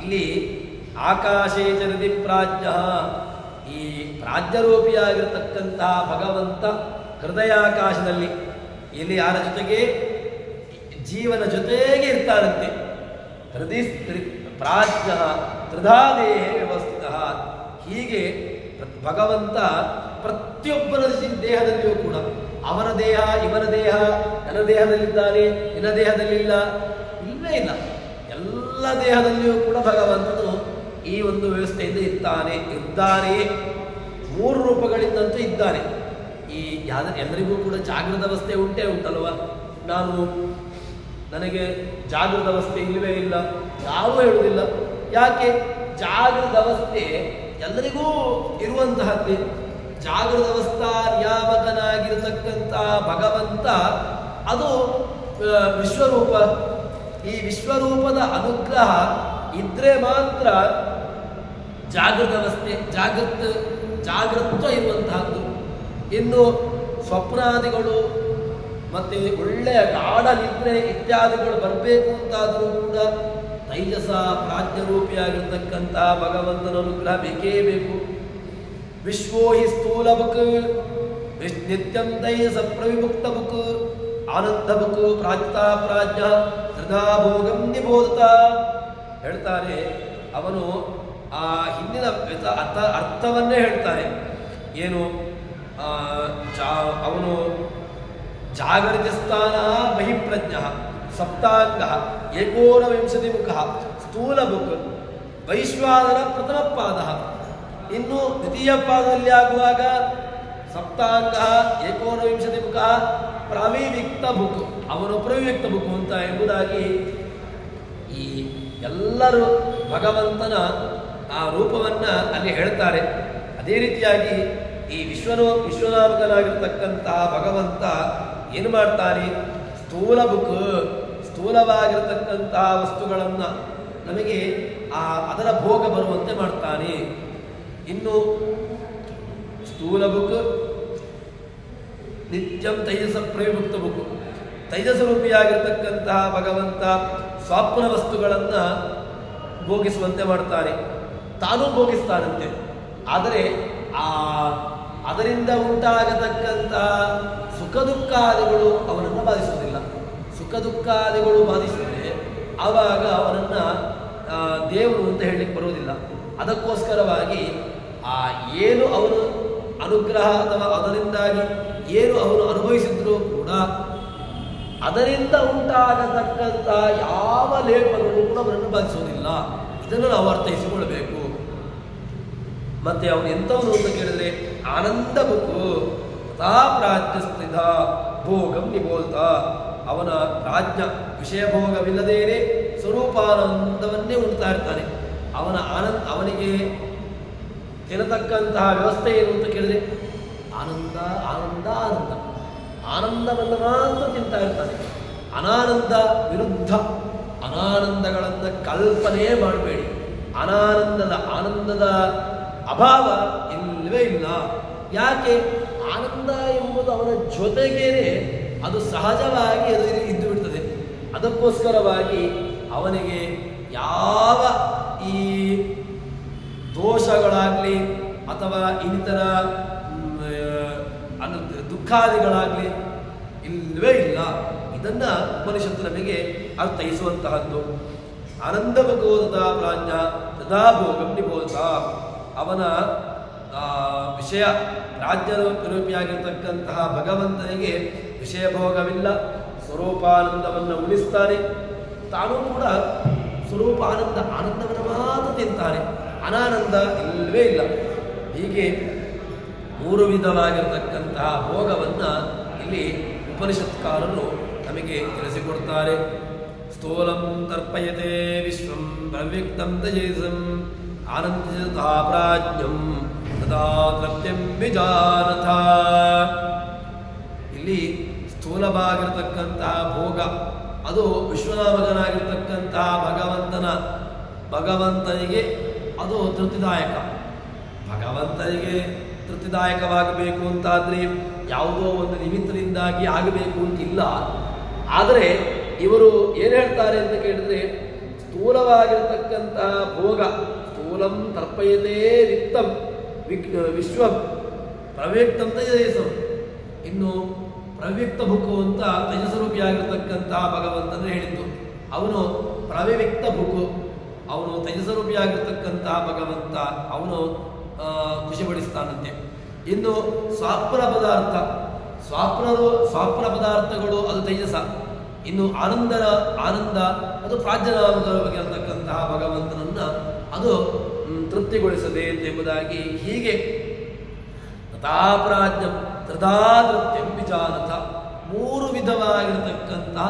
ಇಲ್ಲಿ ಆಕಾಶೇ ಚರದಿ ಪ್ರಾಜ್ಞ, ಈ ಪ್ರಾಜ್ಞರೂಪಿಯಾಗಿರ್ತಕ್ಕಂತಹ ಭಗವಂತ ಹೃದಯಾಕಾಶದಲ್ಲಿ, ಇಲ್ಲಿ ಯಾರ ಜೊತೆಗೆ? ಜೀವನ ಜೊತೆಗೆ ಇರ್ತಾರಂತೆ. ಹೃದಯ ಪ್ರಾಜ್ಞ ತ್ರಿಧಾದೇಹೇ ವ್ಯವಸ್ಥಿತ. ಹೀಗೆ ಭಗವಂತ ಪ್ರತಿಯೊಬ್ಬರ ದೇಹದಲ್ಲಿಯೂ ಕೂಡ ಅವನ ದೇಹ, ಇವನ ದೇಹ, ನನ್ನ ದೇಹದಲ್ಲಿದ್ದಾನೆ, ನಿನ್ನ ದೇಹದಲ್ಲಿಲ್ಲ, ಇಲ್ಲವೇ ಇಲ್ಲ. ಎಲ್ಲ ದೇಹದಲ್ಲಿಯೂ ಕೂಡ ಭಗವಂತನು ಈ ಒಂದು ವ್ಯವಸ್ಥೆಯಿಂದ ಇದ್ದಾನೆಯೇ. ಮೂರು ರೂಪಗಳಿಂದಂತೂ ಇದ್ದಾನೆ. ಈ ಎಲ್ಲರಿಗೂ ಕೂಡ ಜಾಗೃತ ಅವಸ್ಥೆ ಉಂಟಲ್ವ? ನನಗೆ ಜಾಗೃತ ಅವಸ್ಥೆ ಇಲ್ಲವೇ ಇಲ್ಲ, ಯಾರೂ ಹೇಳುವುದಿಲ್ಲ. ಯಾಕೆ? ಜಾಗೃತ ಅವಸ್ಥೆ ಎಲ್ಲರಿಗೂ ಇರುವಂತಹದ್ದೇ. ಜಾಗೃತ ಅವಸ್ಥಾ ನಿಯಾಮಕನಾಗಿರತಕ್ಕಂಥ ಭಗವಂತ ಅದು ವಿಶ್ವರೂಪ. ಈ ವಿಶ್ವರೂಪದ ಅನುಗ್ರಹ ಇದ್ರೆ ಮಾತ್ರ ಜಾಗೃತವಸ್ಥೆ ಜಾಗೃತ್ವ ಇರುವಂತಹದ್ದು. ಇನ್ನು ಸ್ವಪ್ನಾದಿಗಳು ಮತ್ತೆ ಒಳ್ಳೆಯ ಗಾಢ ನಿದ್ರೆ ಇತ್ಯಾದಿಗಳು ಬರಬೇಕು ಅಂತಾದರೂ ಕೂಡ ತೈಜಸ ಪ್ರಾಜ್ಞರೂಪಿಯಾಗಿರ್ತಕ್ಕಂಥ ಭಗವಂತನ ಅನುಗ್ರಹ ಬೇಕೇ ಬೇಕು. ವಿಶ್ವೋ ಹಿ ಸ್ಥೂಲ ಬುಕ್ ನಿತ್ಯಂ ತೈಜಸ ಪ್ರವಿಮುಕ್ತ ಬುಕ್ ಆನಂದ ಬುಕ್ ಪ್ರಾಜ್ಞಾ ಪ್ರಾಜ್ಞ ಸದಾ ಭೋಗಂ ನಿಬೋಧತ ಹೇಳ್ತಾರೆ. ಅವನು ಆ ಹಿಂದಿನ ಅರ್ಥವನ್ನೇ ಹೇಳ್ತಾನೆ. ಏನು ಅವನು ಜಾಗರಿತ ಸ್ಥಾನ ಬಹಿಪ್ರಜ್ಞ ಸಪ್ತಾಂಗ ಏಕೋನವಿಂಶತಿ ಮುಖ ಸ್ಥೂಲ ಬುಕ್ ವೈಶ್ವಾನರ ಪ್ರಥಮ ಪಾದ. ಇನ್ನು ದ್ವಿತೀಯ ಪಾದದಲ್ಲಿ ಆಗುವಾಗ ಸಪ್ತಾಂಗ ಏಕೋನವಿಂಶತಿ ಮುಖ ಪ್ರವಿವಿಕ್ತ ಬುಕ್, ಅವನು ಪ್ರವಿವಿಕ್ತ ಬುಕ್ ಅಂತ ಎಂಬುದಾಗಿ ಈ ಎಲ್ಲರೂ ಭಗವಂತನ ಆ ರೂಪವನ್ನು ಅಲ್ಲಿ ಹೇಳ್ತಾರೆ. ಅದೇ ರೀತಿಯಾಗಿ ಈ ವಿಶ್ವನಾಮಕನಾಗಿರ್ತಕ್ಕಂತಹ ಭಗವಂತ ಏನು ಮಾಡ್ತಾನೆ? ಸ್ಥೂಲ ಬುಕ್, ಸ್ಥೂಲವಾಗಿರತಕ್ಕಂತಹ ವಸ್ತುಗಳನ್ನು ನಮಗೆ ಅದರ ಭೋಗ ಬರುವಂತೆ ಮಾಡ್ತಾನೆ. ಇನ್ನು ಸ್ಥೂಲ ಬುಕ್ ನಿತ್ಯಂ ತೈಜಸ ಪ್ರವಿಮುಕ್ತ ಬುಕ್, ತೈಜಸ ರೂಪಿಯಾಗಿರ್ತಕ್ಕಂತಹ ಭಗವಂತ ಸ್ವಪ್ನ ವಸ್ತುಗಳನ್ನು ಭೋಗಿಸುವಂತೆ ಮಾಡ್ತಾನೆ, ತಾನೂ ಭೋಗಿಸ್ತಾನಂತೆ. ಆದರೆ ಅದರಿಂದ ಉಂಟಾಗತಕ್ಕಂತಹ ಸುಖ ದುಃಖಾದಿಗಳು ಅವನನ್ನು ಬಾಧಿಸುವುದಿಲ್ಲ. ಸುಖ ದುಃಖಾದಿಗಳು ಬಾಧಿಸಿದರೆ ಆವಾಗ ಅವನನ್ನು ದೇವರು ಅಂತ ಹೇಳಲಿಕ್ಕೆ ಬರುವುದಿಲ್ಲ. ಅದಕ್ಕೋಸ್ಕರವಾಗಿ ಏನು ಅವನು ಅನುಗ್ರಹ ಅಥವಾ ಅದರಿಂದಾಗಿ ಏನು ಅವನು ಅನುಭವಿಸಿದ್ರೂ ಕೂಡ ಅದರಿಂದ ಉಂಟಾಗತಕ್ಕಂಥ ಯಾವ ಲೇಪಗಳು ಕೂಡ ಅವನನ್ನು ಬಾಧಿಸುವುದಿಲ್ಲ. ಇದನ್ನು ನಾವು ಅರ್ಥೈಸಿಕೊಳ್ಳಬೇಕು. ಮತ್ತೆ ಅವನು ಎಂಥವನು ಅಂತ ಕೇಳಿದ್ರೆ ಆನಂದ ಬುಕ್ಕು ತಥಾ ಪ್ರಾಜ್ಞ ಸ್ಥಿತ ಭೋಗಂ ನಿಬೋಧ. ಅವನ ಪ್ರಾಜ್ಞ ವಿಷಯ ಭೋಗವಿಲ್ಲದೇನೆ ಸ್ವರೂಪಾನಂದವನ್ನೇ ಉಣ್ತಾ ಇರ್ತಾನೆ. ಅವನಿಗೆ ತಿನ್ನತಕ್ಕಂತಹ ವ್ಯವಸ್ಥೆ ಏನು ಅಂತ ಕೇಳಿದ್ರೆ ಆನಂದ ಆನಂದ ಆನಂದ, ಆನಂದವನ್ನು ಮಾತ್ರ ತಿಂತಾ ಇರ್ತಾನೆ. ಅನಾನಂದ ವಿರುದ್ಧ, ಅನಾನಂದಗಳನ್ನು ಕಲ್ಪನೆ ಮಾಡಬೇಡಿ. ಆನಂದದ ಅಭಾವ ಇಲ್ಲವೇ ಇಲ್ಲ. ಯಾಕೆ? ಆನಂದ ಎಂಬುದು ಅವನ ಜೊತೆಗೇನೆ ಅದು ಸಹಜವಾಗಿ ಅದು ಇದ್ದು ಬಿಡ್ತದೆ. ಅದಕ್ಕೋಸ್ಕರವಾಗಿ ಅವನಿಗೆ ಯಾವ ಈ ದೋಷಗಳಾಗಲಿ ಅಥವಾ ಇನ್ನಿತರ ದುಃಖಾದಿಗಳಾಗಲಿ ಇಲ್ಲವೇ ಇಲ್ಲ. ಇದನ್ನು ಉಪನಿಷತ್ತು ನಮಗೆ ಅರ್ಥೈಸುವಂತಹದ್ದು. ಆನಂದ ಭಗವತ ಪ್ರಾಜ್ಞ ತದಾ ಭೋಗಂ ನಿಬೋಧ. ಅವನ ವಿಷಯ ರಾಜ್ಯರೂಪಿಯಾಗಿರ್ತಕ್ಕಂತಹ ಭಗವಂತನಿಗೆ ವಿಷಯ ಭೋಗವಿಲ್ಲ, ಸ್ವರೂಪಾನಂದವನ್ನು ಉಳಿಸ್ತಾನೆ. ತಾನೂ ಕೂಡ ಸ್ವರೂಪ ಆನಂದವನ್ನು ಮಾತ್ರ ತಿಂತಾನೆ. ಅನಾನಂದ ಇಲ್ಲವೇ ಇಲ್ಲ. ಹೀಗೆ ಮೂರು ವಿಧವಾಗಿರತಕ್ಕಂತಹ ಭೋಗವನ್ನು ಇಲ್ಲಿ ಉಪನಿಷತ್ಕಾರರು ನಮಗೆ ತಿಳಿಸಿಕೊಡ್ತಾರೆ. ಸ್ಥೂಲಂ ತರ್ಪಯತೆ ವಿಶ್ವಂ ಪ್ರವ್ಯಕ್ತಂ ತೇಜಸಂ ಆನಂದತಾ ಪ್ರಾಜ್ಞಂ ತದಾ ತೃಪ್ತಿಂ ವಿಜಾನಥ. ಇಲ್ಲಿ ಸ್ಥೂಲವಾಗಿರತಕ್ಕಂತಹ ಭೋಗ ಅದು ವಿಶ್ವನಾಮಕನಾಗಿರ್ತಕ್ಕಂತಹ ಭಗವಂತನಿಗೆ ಅದು ತೃಪ್ತಿದಾಯಕ. ಭಗವಂತನಿಗೆ ತೃಪ್ತಿದಾಯಕವಾಗಬೇಕು ಅಂತಾದರೆ ಯಾವುದೋ ಒಂದು ನಿಮಿತ್ತದಿಂದಾಗಿ ಆಗಬೇಕು ಅಂತಿಲ್ಲ. ಆದರೆ ಇವರು ಏನು ಹೇಳ್ತಾರೆ ಅಂತ ಕೇಳಿದ್ರೆ ಸ್ಥೂಲವಾಗಿರತಕ್ಕಂತಹ ಭೋಗ ಸ್ಥೂಲಂ ತರ್ಪಯತೆ ವಿತ್ತಂ ವಿಶ್ವಂ ಪ್ರವ್ಯಕ್ತಂ ತೇಜಸಂ. ಇನ್ನು ಪ್ರವ್ಯಕ್ತ ಭುಕ್ಕು ಅಂತ ತೇಜಸ್ವರೂಪಿಯಾಗಿರ್ತಕ್ಕಂತಹ ಭಗವಂತನ ಹೇಳಿದ್ದು. ಅವನು ಪ್ರವ್ಯಕ್ತ ಭುಕ್ಕು, ಅವನು ತೇಜಸ್ವರೂಪಿಯಾಗಿರ್ತಕ್ಕಂತಹ ಭಗವಂತ, ಅವನು ಖುಷಿಪಡಿಸ್ತಾನಂತೆ. ಇನ್ನು ಸ್ವಾಪ್ನ ಪದಾರ್ಥಗಳು ಅದು ತೇಜಸ. ಇನ್ನು ಆನಂದ ಅದು ಪ್ರಾಜ್ಞನಾಮಕವಾಗಿರತಕ್ಕಂತಹ ಭಗವಂತನನ್ನು ಅದು ತೃಪ್ತಿಗೊಳಿಸದೆ ಎಂಬುದಾಗಿ ಹೀಗೆ ತಥಾ ಪ್ರಾಜ್ಞಂ ತಥಾ ತೃಪ್ತಿಂ ವಿಜಾನಥ. ಮೂರು ವಿಧವಾಗಿರತಕ್ಕಂತಹ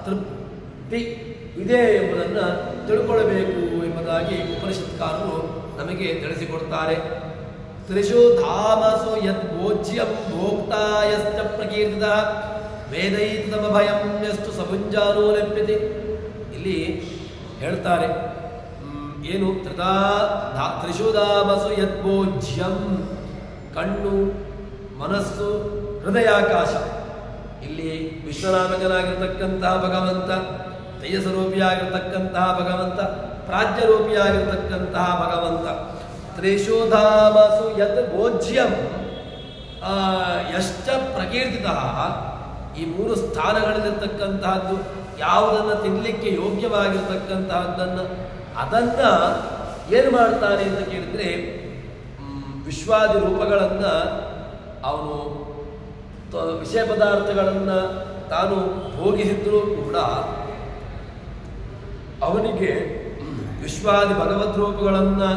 ತೃಪ್ತಿ ಇದೆ ಎಂಬುದನ್ನು ತಿಳ್ಕೊಳ್ಳಬೇಕು ಎಂಬುದಾಗಿ ಉಪನಿಷತ್ಕಾರರು ನಮಗೆ ತಿಳಿಸಿಕೊಡ್ತಾರೆ. ತ್ರಿಷು ಧಾಮಸು ಯದ್ ಭೋಜ್ಯಂ ಭೋಕ್ತಾ ಯಶ್ಚ ಪ್ರಕೀರ್ತಿತ ವೇದೈತಮ ಭಯಂ ಎಷ್ಟು ಸಭುಂಜಾನೋ ಲಭ್ಯತೆ. ಇಲ್ಲಿ ಹೇಳ್ತಾರೆ ಏನು ತ್ರಿಶೂಧಾಮಸು ಯದ್ಭೋಜ್ಯಂ, ಕಣ್ಣು, ಮನಸ್ಸು, ಹೃದಯಾಕಾಶ. ಇಲ್ಲಿ ವಿಶ್ವನಾಮಕನಾಗಿರ್ತಕ್ಕಂತಹ ಭಗವಂತ, ತೇಜಸ್ವರೂಪಿಯಾಗಿರ್ತಕ್ಕಂತಹ ಭಗವಂತ, ಪ್ರಾಜ್ಞರೂಪಿಯಾಗಿರ್ತಕ್ಕಂತಹ ಭಗವಂತ. ತ್ರಿಶೂಧಾಮಸು ಯದ್ ಭೋಜ್ಯಂ ಯಶ್ಚ ಪ್ರಕೀರ್ತಿತಃ, ಈ ಮೂರು ಸ್ಥಾನಗಳಲ್ಲಿರ್ತಕ್ಕಂತಹದ್ದು ಯಾವುದನ್ನು ತಿನ್ನಲಿಕ್ಕೆ ಯೋಗ್ಯವಾಗಿರ್ತಕ್ಕಂತಹದ್ದನ್ನು ಅದನ್ನು ಏನು ಮಾಡ್ತಾನೆ ಅಂತ ಕೇಳಿದರೆ, ವಿಶ್ವಾದಿ ರೂಪಗಳನ್ನು ಅವನು ವಿಷಯ ಪದಾರ್ಥಗಳನ್ನು ತಾನು ಭೋಗಿಸಿದ್ರೂ ಕೂಡ ಅವನಿಗೆ ವಿಶ್ವಾದಿ ಭಗವದ್ ರೂಪಗಳನ್ನು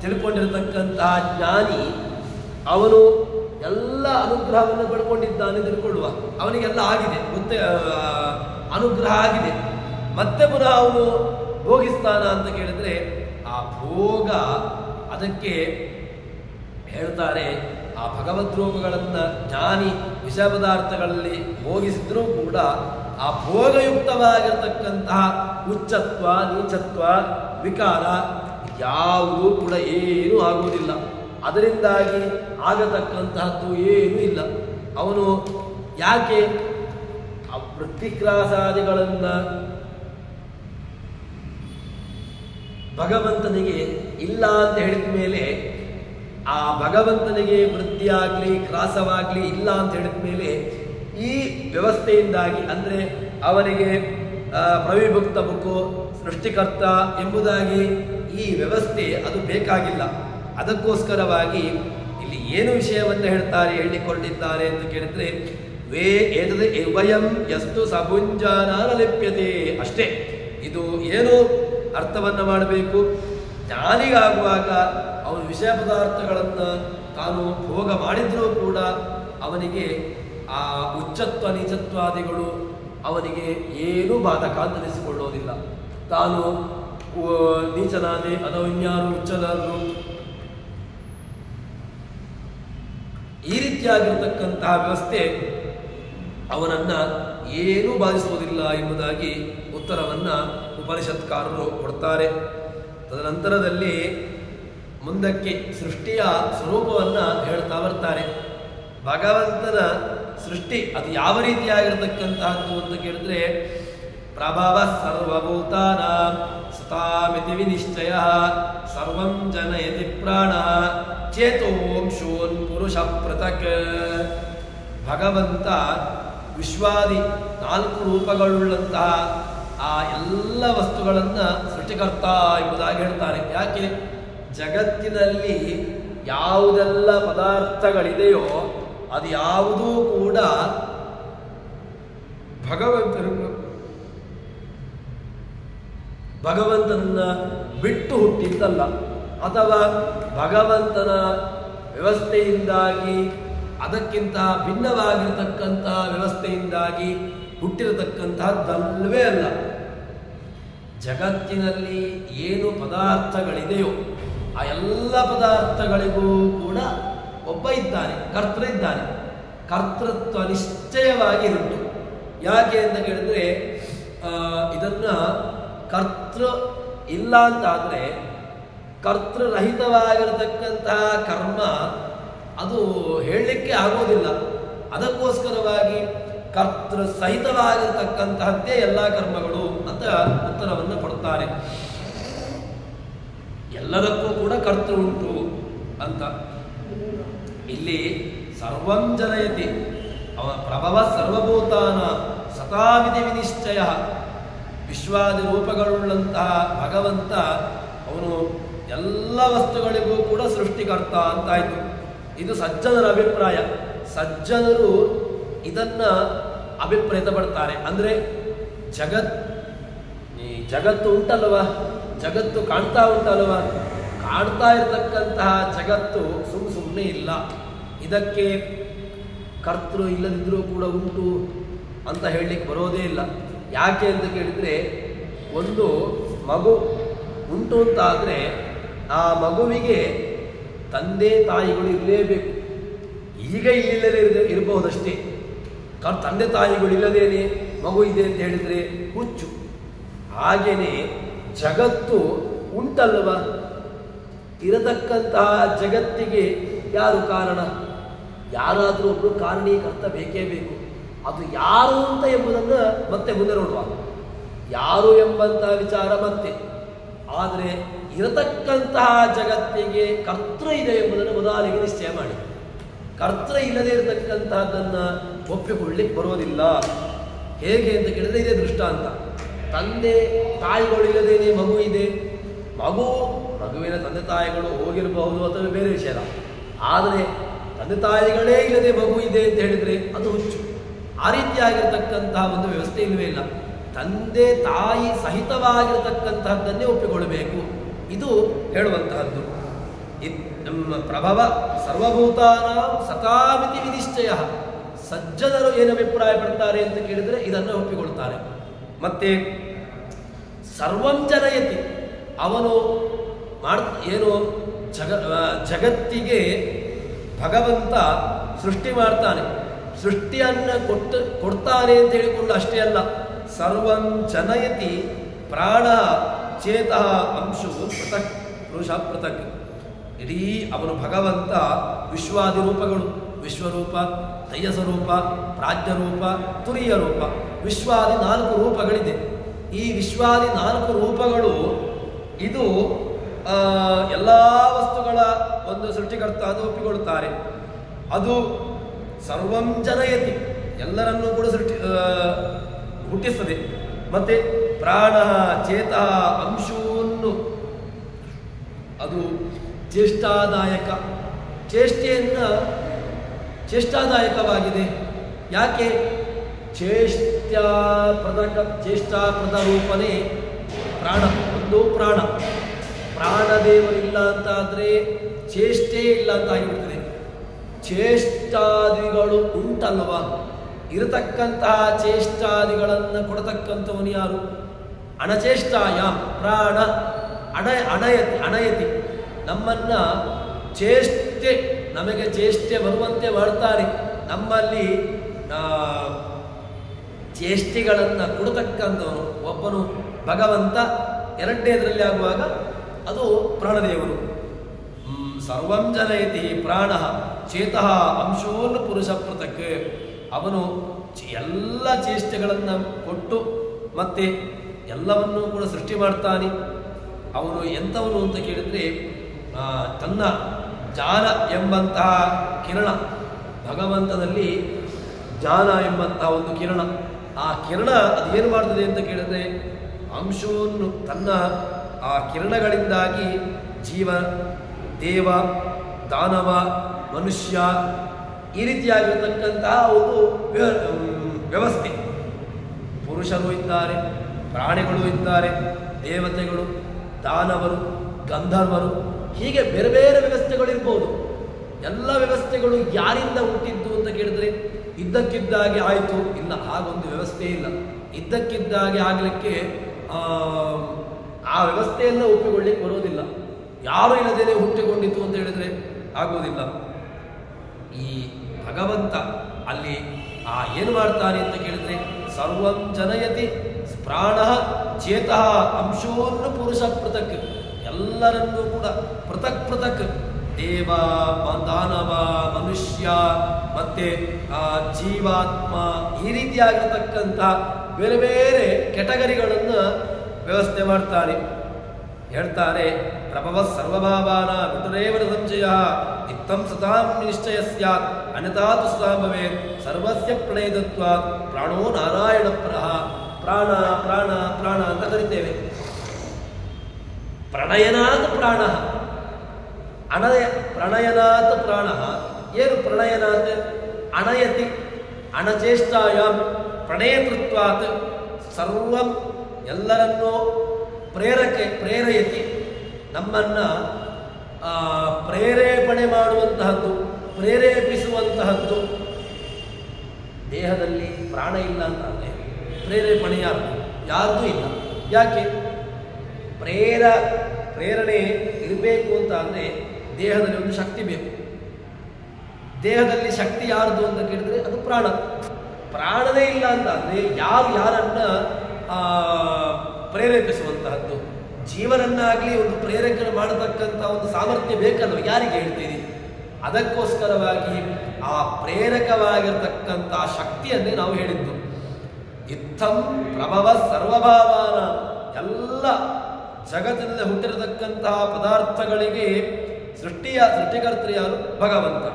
ತಿಳ್ಕೊಂಡಿರತಕ್ಕಂತಹ ಜ್ಞಾನಿ ಅವನು ಎಲ್ಲ ಅನುಗ್ರಹವನ್ನು ಪಡ್ಕೊಂಡಿದ್ದಾನೆ ತಿಳ್ಕೊಳ್ಳುವ, ಅವನಿಗೆಲ್ಲ ಆಗಿದೆ, ಗೊತ್ತೇ ಅನುಗ್ರಹ ಆಗಿದೆ. ಮತ್ತೆ ಪುನಃ ಅವನು ಭೋಗಿಸ್ತಾನ ಅಂತ ಕೇಳಿದ್ರೆ ಆ ಭೋಗ, ಅದಕ್ಕೆ ಹೇಳ್ತಾರೆ ಆ ಭಗವದ್ ರೂಪಗಳನ್ನು ಜ್ಞಾನಿ ವಿಷಯ ಪದಾರ್ಥಗಳಲ್ಲಿ ಭೋಗಿಸಿದ್ರೂ ಕೂಡ ಆ ಭೋಗಯುಕ್ತವಾಗಿರ್ತಕ್ಕಂತಹ ಉಚ್ಚತ್ವ, ನೀಚತ್ವ, ವಿಕಾರ ಯಾವುದೂ ಕೂಡ ಏನೂ ಆಗುವುದಿಲ್ಲ. ಅದರಿಂದಾಗಿ ಆಗತಕ್ಕಂತಹದ್ದು ಏನೂ ಇಲ್ಲ. ಅವನು ಯಾಕೆ ಆ ವೃತ್ತಿಕ್ರಾಸಾದಿಗಳನ್ನು ಭಗವಂತನಿಗೆ ಇಲ್ಲ ಅಂತ ಹೇಳಿದ ಮೇಲೆ, ಆ ಭಗವಂತನಿಗೆ ವೃತ್ತಿಯಾಗಲಿ ಕ್ರಾಸವಾಗಲಿ ಇಲ್ಲ ಅಂತ ಹೇಳಿದ ಮೇಲೆ ಈ ವ್ಯವಸ್ಥೆಯಿಂದಾಗಿ, ಅಂದರೆ ಅವನಿಗೆ ಪ್ರವಿಭಕ್ತ ಮುಖು ಸೃಷ್ಟಿಕರ್ತ ಎಂಬುದಾಗಿ ಈ ವ್ಯವಸ್ಥೆ ಅದು ಬೇಕಾಗಿಲ್ಲ. ಅದಕ್ಕೋಸ್ಕರವಾಗಿ ಇಲ್ಲಿ ಏನು ವಿಷಯವನ್ನು ಹೇಳ್ತಾರೆ, ಹೇಳಿಕೊಂಡಿದ್ದಾರೆ ಅಂತ ಕೇಳಿದ್ರೆ, ವಯಂ ಯಸ್ತು ಸಭುಂಜಾನ ಲಿಪ್ಯತೆ, ಅಷ್ಟೇ. ಇದು ಏನು ಅರ್ಥವನ್ನು ಮಾಡಬೇಕು, ಜ್ಞಾನಿಗಾಗುವಾಗ ಅವನು ವಿಷಯ ಪದಾರ್ಥಗಳನ್ನು ತಾನು ಭೋಗ ಮಾಡಿದ್ರೂ ಕೂಡ ಅವನಿಗೆ ಆ ಉಚ್ಚತ್ವ ನೀಚತ್ವಾದಿಗಳು ಅವನಿಗೆ ಏನೂ ಬಾಧಕ ಅಂತ ಅನಿಸಿಕೊಳ್ಳೋದಿಲ್ಲ. ತಾನು ನೀಚನಾದೆ ಅಥವಾ ಇನ್ಯಾರು ಉಚ್ಚನಾದರು ಈ ರೀತಿಯಾಗಿರ್ತಕ್ಕಂತಹ ವ್ಯವಸ್ಥೆ ಅವನನ್ನು ಏನೂ ಬಾಧಿಸುವುದಿಲ್ಲ ಎಂಬುದಾಗಿ ಉತ್ತರವನ್ನು ಉಪನಿಷತ್ಕಾರರು ಕೊಡ್ತಾರೆ. ತದನಂತರದಲ್ಲಿ ಮುಂದಕ್ಕೆ ಸೃಷ್ಟಿಯ ಸ್ವರೂಪವನ್ನು ಹೇಳ್ತಾ ಬರ್ತಾರೆ. ಭಗವಂತನ ಸೃಷ್ಟಿ ಅದು ಯಾವ ರೀತಿಯಾಗಿರ್ತಕ್ಕಂತಹದ್ದು ಅಂತ ಕೇಳಿದ್ರೆ, ಪ್ರಭವ ಸರ್ವಭೂತಾನ ಸುತಾಮಿತಿ ವಿನಿಶ್ಚಯ ಸರ್ವಂ ಜನಯತಿ ಪ್ರಾಣ ಚೇತೋಂಶೋನ್ ಪುರುಷ ಪೃಥಕ್. ಭಗವಂತ ವಿಶ್ವಾದಿ 4 ರೂಪಗಳುಳ್ಳಂತಹ ಆ ಎಲ್ಲ ವಸ್ತುಗಳನ್ನು ಸೃಷ್ಟಿಕರ್ತ ಎಂಬುದಾಗಿ ಹೇಳ್ತಾರೆ. ಯಾಕೆ? ಜಗತ್ತಿನಲ್ಲಿ ಯಾವುದೆಲ್ಲ ಪದಾರ್ಥಗಳಿದೆಯೋ ಅದು ಯಾವುದೂ ಕೂಡ ಭಗವಂತನನ್ನ ಬಿಟ್ಟು ಹುಟ್ಟಿದ್ದಲ್ಲ, ಅಥವಾ ಭಗವಂತನ ವ್ಯವಸ್ಥೆಯಿಂದಾಗಿ ಅದಕ್ಕಿಂತ ಭಿನ್ನವಾಗಿರತಕ್ಕಂತಹ ವ್ಯವಸ್ಥೆಯಿಂದಾಗಿ ಹುಟ್ಟಿರತಕ್ಕಂತಹದ್ದಲ್ಲವೇ ಅಲ್ಲ. ಜಗತ್ತಿನಲ್ಲಿ ಏನು ಪದಾರ್ಥಗಳಿದೆಯೋ ಆ ಎಲ್ಲ ಪದಾರ್ಥಗಳಿಗೂ ಕೂಡ ಒಬ್ಬ ಇದ್ದಾನೆ, ಕರ್ತೃ ಇದ್ದಾನೆ. ಕರ್ತೃತ್ವ ನಿಶ್ಚಯವಾಗಿ ಉಂಟು. ಯಾಕೆ ಅಂತ ಕೇಳಿದ್ರೆ, ಇದನ್ನು ಕರ್ತೃ ಇಲ್ಲ ಅಂತಾದರೆ ಕರ್ತೃರಹಿತವಾಗಿರತಕ್ಕಂತಹ ಕರ್ಮ ಅದು ಹೇಳಲಿಕ್ಕೆ ಆಗೋದಿಲ್ಲ. ಅದಕ್ಕೋಸ್ಕರವಾಗಿ ಕರ್ತೃ ಸಹಿತವಾಗಿರತಕ್ಕಂತಹದ್ದೇ ಎಲ್ಲ ಕರ್ಮಗಳು ಅಂತ ಉತ್ತರವನ್ನು ಕೊಡ್ತಾರೆ. ಎಲ್ಲದಕ್ಕೂ ಕೂಡ ಕರ್ತೃ ಉಂಟು ಅಂತ. ಇಲ್ಲಿ ಸರ್ವಂ ಜನಯತಿ, ಅವ ಪ್ರಭವ ಸರ್ವಭೂತಾನ ಸತಾಮಿತಿ ವಿನಿಶ್ಚಯ. ವಿಶ್ವಾದಿ ರೂಪಗಳುಳ್ಳಂತಹ ಭಗವಂತ ಅವನು ಎಲ್ಲ ವಸ್ತುಗಳಿಗೂ ಕೂಡ ಸೃಷ್ಟಿಕರ್ತ ಅಂತಾಯಿತು. ಇದು ಸಜ್ಜನರ ಅಭಿಪ್ರಾಯ. ಸಜ್ಜನರು ಇದನ್ನು ಅಭಿಪ್ರಾಯ ಪಡ್ತಾರೆ. ಅಂದರೆ ಜಗತ್ತು ಉಂಟಲ್ವ, ಜಗತ್ತು ಕಾಣ್ತಾ ಉಂಟಲ್ವ, ಕಾಣ್ತಾ ಇರತಕ್ಕಂತಹ ಜಗತ್ತು ಸುಮ್ಮನೆ ಇಲ್ಲ. ಇದಕ್ಕೆ ಕರ್ತೃ ಇಲ್ಲದಿದ್ದರೂ ಕೂಡ ಉಂಟು ಅಂತ ಹೇಳಲಿಕ್ಕೆ ಬರೋದೇ ಇಲ್ಲ. ಯಾಕೆ ಅಂತ ಕೇಳಿದರೆ, ಒಂದು ಮಗು ಉಂಟು ಅಂತಾದರೆ ಆ ಮಗುವಿಗೆ ತಂದೆ ತಾಯಿಗಳು ಇರಲೇಬೇಕು. ಈಗ ಇಲ್ಲದೇ ಇರಬಹುದಷ್ಟೇ. ತಂದೆ ತಾಯಿಗಳು ಇಲ್ಲದೇನೆ ಮಗು ಇದೆ ಅಂತ ಹೇಳಿದರೆ ಹುಚ್ಚು. ಹಾಗೆಯೇ ಜಗತ್ತು ಉಂಟಲ್ವ? ಇರತಕ್ಕಂತಹ ಜಗತ್ತಿಗೆ ಯಾರು ಕಾರಣ? ಯಾರಾದರೂ ಒಬ್ಬರು ಕಾರಣೀಕರ್ತ ಬೇಕೇ ಬೇಕು. ಅದು ಯಾರು ಅಂತ ಎಂಬುದನ್ನು ಮತ್ತೆ ಮುಂದೆ ನೋಡುವ. ಯಾರು ಎಂಬಂತಹ ವಿಚಾರ ಮತ್ತೆ. ಆದರೆ ಇರತಕ್ಕಂತಹ ಜಗತ್ತಿಗೆ ಕರ್ತೃ ಇದೆ ಎಂಬುದನ್ನು ಮೊದಲಿಗೆ ನಿಶ್ಚಯ ಮಾಡಿ. ಕರ್ತೃ ಇಲ್ಲದೆ ಇರತಕ್ಕಂತಹದ್ದನ್ನು ಒಪ್ಪಿಕೊಳ್ಳಿಕ್ಕೆ ಬರೋದಿಲ್ಲ. ಹೇಗೆ ಅಂತ ಕೇಳಿದ್ರೆ ಇದೇ ದೃಷ್ಟಾಂತ. ತಂದೆ ತಾಯಿಗಳು ಇಲ್ಲದೇನೆ ಮಗು ಇದೆ. ಮಗುವಿನ ತಂದೆ ತಾಯಿಗಳು ಹೋಗಿರಬಹುದು ಅಥವಾ ಬೇರೆ ವಿಷಯ. ಆದರೆ ತಂದೆ ತಾಯಿಗಳೇ ಇಲ್ಲದೆ ಮಗು ಇದೆ ಅಂತ ಹೇಳಿದರೆ ಅದು ಹುಚ್ಚು. ಆ ರೀತಿಯಾಗಿರ್ತಕ್ಕಂತಹ ಒಂದು ವ್ಯವಸ್ಥೆ ಇಲ್ಲವೇ ಇಲ್ಲ. ತಂದೆ ತಾಯಿ ಸಹಿತವಾಗಿರತಕ್ಕಂತಹದ್ದನ್ನೇ ಒಪ್ಪಿಕೊಳ್ಳಬೇಕು. ಇದು ಹೇಳುವಂತಹದ್ದು. ನಮ್ಮ ಪ್ರಭವ ಸರ್ವಭೂತಾನ ಸತಾಮಿತಿ ವಿನಿಶ್ಚಯ. ಸಜ್ಜನರು ಏನು ಅಭಿಪ್ರಾಯ ಪಡ್ತಾರೆ ಅಂತ ಕೇಳಿದರೆ ಇದನ್ನು ಒಪ್ಪಿಕೊಳ್ತಾರೆ. ಮತ್ತೆ ಸರ್ವಂ ಜನಯತಿ, ಅವನು ಏನು ಜಗತ್ತಿಗೆ ಭಗವಂತ ಸೃಷ್ಟಿ ಮಾಡ್ತಾನೆ. ಸೃಷ್ಟಿಯನ್ನು ಕೊಡ್ತಾನೆ ಅಂತ ಹೇಳಿಕೊಂಡು ಅಷ್ಟೇ ಅಲ್ಲ, ಸರ್ವಂ ಜನಯತಿ ಪ್ರಾಣ ಚೇತಃ ಅಂಶು ಪೃಥಕ್ ಪುರುಷ ಪೃಥಕ್. ಇಡೀ ಅವನು ಭಗವಂತ ವಿಶ್ವಾದಿ ರೂಪಗಳು, ವಿಶ್ವರೂಪ, ತೈಜಸರೂಪ, ಪ್ರಾಜ್ಞರೂಪ, ತುರಿಯ ರೂಪ, ವಿಶ್ವಾದಿ 4 ರೂಪಗಳಿದೆ. ಈ ವಿಶ್ವಾದಿ 4 ರೂಪಗಳು ಇದು ಎಲ್ಲ ವಸ್ತುಗಳ ಒಂದು ಸೃಷ್ಟಿಕರ್ತ ಅಂತ ಒಪ್ಪಿಕೊಳ್ಳುತ್ತಾರೆ. ಅದು ಸರ್ವಂ ಜನಯತಿ, ಎಲ್ಲರನ್ನೂ ಕೂಡ ಹುಟ್ಟಿಸ್ತದೆ. ಮತ್ತೆ ಪ್ರಾಣ ಚೇತ ಅಂಶವನ್ನು ಅದು ಚೇಷ್ಟಾದಾಯಕ, ಚೇಷ್ಟಾದಾಯಕವಾಗಿದೆ. ಯಾಕೆ? ಚೇಷ್ಟಾಪ್ರದ ರೂಪನೇ ಪ್ರಾಣ. ಒಂದು ಪ್ರಾಣದೇವರಿಲ್ಲ ಅಂತಾದರೆ ಚೇಷ್ಟೆ ಇಲ್ಲ ಅಂತ ಆಗಿಬಿಡ್ತದೆ. ಚೇಷ್ಟಾದಿಗಳು ಉಂಟಲ್ವ? ಇರತಕ್ಕಂತಹ ಚೇಷ್ಟಾದಿಗಳನ್ನು ಕೊಡತಕ್ಕಂಥವನು ಯಾರು? ಅಣಚೇಷ್ಟಾಯಾಮ್ ಪ್ರಾಣ ಅಣಯತಿ. ನಮ್ಮನ್ನ ನಮಗೆ ಚೇಷ್ಟೆ ಬರುವಂತೆ ಮಾಡ್ತಾರೆ. ನಮ್ಮಲ್ಲಿ ಚೇಷ್ಟೆಗಳನ್ನು ಕೊಡತಕ್ಕಂಥವನು ಒಬ್ಬನು ಭಗವಂತ. ಎರಡನೇದರಲ್ಲಿ ಆಗುವಾಗ ಅದು ಪ್ರಾಣದೇವರು. ಸರ್ವಂ ಜನಯತಿ ಪ್ರಾಣ ಚೇತಃ ಅಂಶೋನ್ ಪುರುಷ ಪೃಥಕ್. ಅವನು ಎಲ್ಲ ಚೇಷ್ಟೆಗಳನ್ನು ಕೊಟ್ಟು ಮತ್ತೆ ಎಲ್ಲವನ್ನೂ ಕೂಡ ಸೃಷ್ಟಿ ಮಾಡ್ತಾನೆ. ಅವನು ಎಂಥವನು ಅಂತ ಕೇಳಿದರೆ ತನ್ನ ಜ್ಞಾನ ಎಂಬಂತಹ ಕಿರಣ, ಭಗವಂತನಲ್ಲಿ ಜ್ಞಾನ ಎಂಬಂತಹ ಒಂದು ಕಿರಣ, ಆ ಕಿರಣ ಅದೇನು ಮಾಡ್ತದೆ ಅಂತ ಕೇಳಿದ್ರೆ ಅಂಶವನ್ನು ತನ್ನ ಆ ಕಿರಣಗಳಿಂದಾಗಿ ಜೀವ, ದೇವ, ದಾನವ, ಮನುಷ್ಯ ಈ ರೀತಿಯಾಗಿರತಕ್ಕಂತಹ ಒಂದು ವ್ಯವಸ್ಥೆ. ಪುರುಷರು ಇದ್ದಾರೆ, ಪ್ರಾಣಿಗಳು ಇದ್ದಾರೆ, ದೇವತೆಗಳು, ದಾನವರು, ಗಂಧರ್ವರು, ಹೀಗೆ ಬೇರೆ ಬೇರೆ ವ್ಯವಸ್ಥೆಗಳಿರ್ಬೋದು. ಎಲ್ಲ ವ್ಯವಸ್ಥೆಗಳು ಯಾರಿಂದ ಹುಟ್ಟಿದ್ದು ಅಂತ ಕೇಳಿದ್ರೆ ಇದ್ದಕ್ಕಿದ್ದಾಗೆ ಆಯಿತು ಇಲ್ಲ, ಹಾಗೊಂದು ವ್ಯವಸ್ಥೆ ಇಲ್ಲ. ಇದ್ದಕ್ಕಿದ್ದಾಗೆ ಆಗಲಿಕ್ಕೆ ಆ ವ್ಯವಸ್ಥೆಯನ್ನು ಒಪ್ಪಿಕೊಳ್ಳಿಕ್ಕೆ ಬರೋದಿಲ್ಲ. ಯಾರು ಇಲ್ಲದೇನೆ ಹುಟ್ಟಿಕೊಂಡಿತು ಅಂತ ಹೇಳಿದರೆ ಆಗೋದಿಲ್ಲ. ಈ ಭಗವಂತ ಅಲ್ಲಿ ಏನು ಮಾಡ್ತಾನೆ ಅಂತ ಕೇಳಿದರೆ ಸರ್ವಂ ಜನಯತಿ ಪ್ರಾಣ ಚೇತಃ ಅಂಶೋನ್ನು ಪುರುಷ ಪೃಥಕ್. ಎಲ್ಲರನ್ನೂ ಕೂಡ ಪೃಥಕ್ ದೇವ, ದಾನವ, ಮನುಷ್ಯ ಮತ್ತೆ ಜೀವಾತ್ಮ ಈ ರೀತಿಯಾಗಿರತಕ್ಕಂಥ ಬೇರೆ ಬೇರೆ ಕೆಟಗರಿಗಳನ್ನು ವ್ಯವಸ್ಥೆ ಮಾಡ್ತಾನೆ. ಹೇಳ್ತಾರೆ ಪ್ರಭವ ಸರ್ವಭಾವಾನ ವಿತುರೇವನ ಸಂಶಯ ಇತ್ತಂ ಸತಾಂ ನಿಶ್ಚಯ ಸ್ಯಾತ್ ಅನ್ಯಥಾ ತು ಭವೇತ್ ಸರ್ವಸ್ಯ ಪ್ರಣಯದತ್ವಾತ್ ಪ್ರಾಣೋ ನಾರಾಯಣ ಪರಃ. ಪ್ರಾಣ ಪ್ರಾಣ ಪ್ರಾಣ ಅಂತ ಕರಿತೇವೆ. ಪ್ರಣಯನಾತ್ ಪ್ರಾಣ, ಪ್ರಣಯನಾತ್ ಪ್ರಾಣ. ಏನು ಪ್ರಣಯನಾತ್? ಅಣಯತಿ ಅಣಚೇಷ್ಟಾಯಾಮ್ ಪ್ರಣಯತೃತ್ವಾತ್ ಸರ್ವಂ ಎಲ್ಲರನ್ನೂ ಪ್ರೇರಯತಿ, ನಮ್ಮನ್ನು ಪ್ರೇರೇಪಣೆ ಮಾಡುವಂತಹದ್ದು, ಪ್ರೇರೇಪಿಸುವಂತಹದ್ದು. ದೇಹದಲ್ಲಿ ಪ್ರಾಣ ಇಲ್ಲ ಅಂತಂದರೆ ಪ್ರೇರೇಪಣೆ ಯಾರ್ದೂ ಇಲ್ಲ. ಯಾಕೆ? ಪ್ರೇರಣೆ ಇರಬೇಕು ಅಂತ ಅಂದರೆ ದೇಹದಲ್ಲಿ ಒಂದು ಶಕ್ತಿ ಬೇಕು. ದೇಹದಲ್ಲಿ ಶಕ್ತಿ ಯಾರ್ದು ಅಂತ ಕೇಳಿದ್ರೆ ಅದು ಪ್ರಾಣ. ಪ್ರಾಣನೇ ಇಲ್ಲ ಅಂತ ಅಂದರೆ ಯಾರನ್ನ ಪ್ರೇರೇಪಿಸುವಂತಹದ್ದು? ಜೀವನನ್ನಾಗಲಿ ಒಂದು ಪ್ರೇರಕನ ಮಾಡತಕ್ಕಂಥ ಒಂದು ಸಾಮರ್ಥ್ಯ ಬೇಕಲ್ವ, ಯಾರಿಗೆ ಹೇಳ್ತೀರಿ? ಅದಕ್ಕೋಸ್ಕರವಾಗಿ ಆ ಪ್ರೇರಕವಾಗಿರ್ತಕ್ಕಂಥ ಶಕ್ತಿಯನ್ನೇ ನಾವು ಹೇಳಿದ್ದು. ಇತ್ತಂ ಪ್ರಭವ ಸರ್ವಭಾವಾನ, ಎಲ್ಲ ಜಗತ್ತಿನಲ್ಲಿ ಹುಟ್ಟಿರತಕ್ಕಂತಹ ಪದಾರ್ಥಗಳಿಗೆ ಸೃಷ್ಟಿಕರ್ತೃ ಯಾರು? ಭಗವಂತ.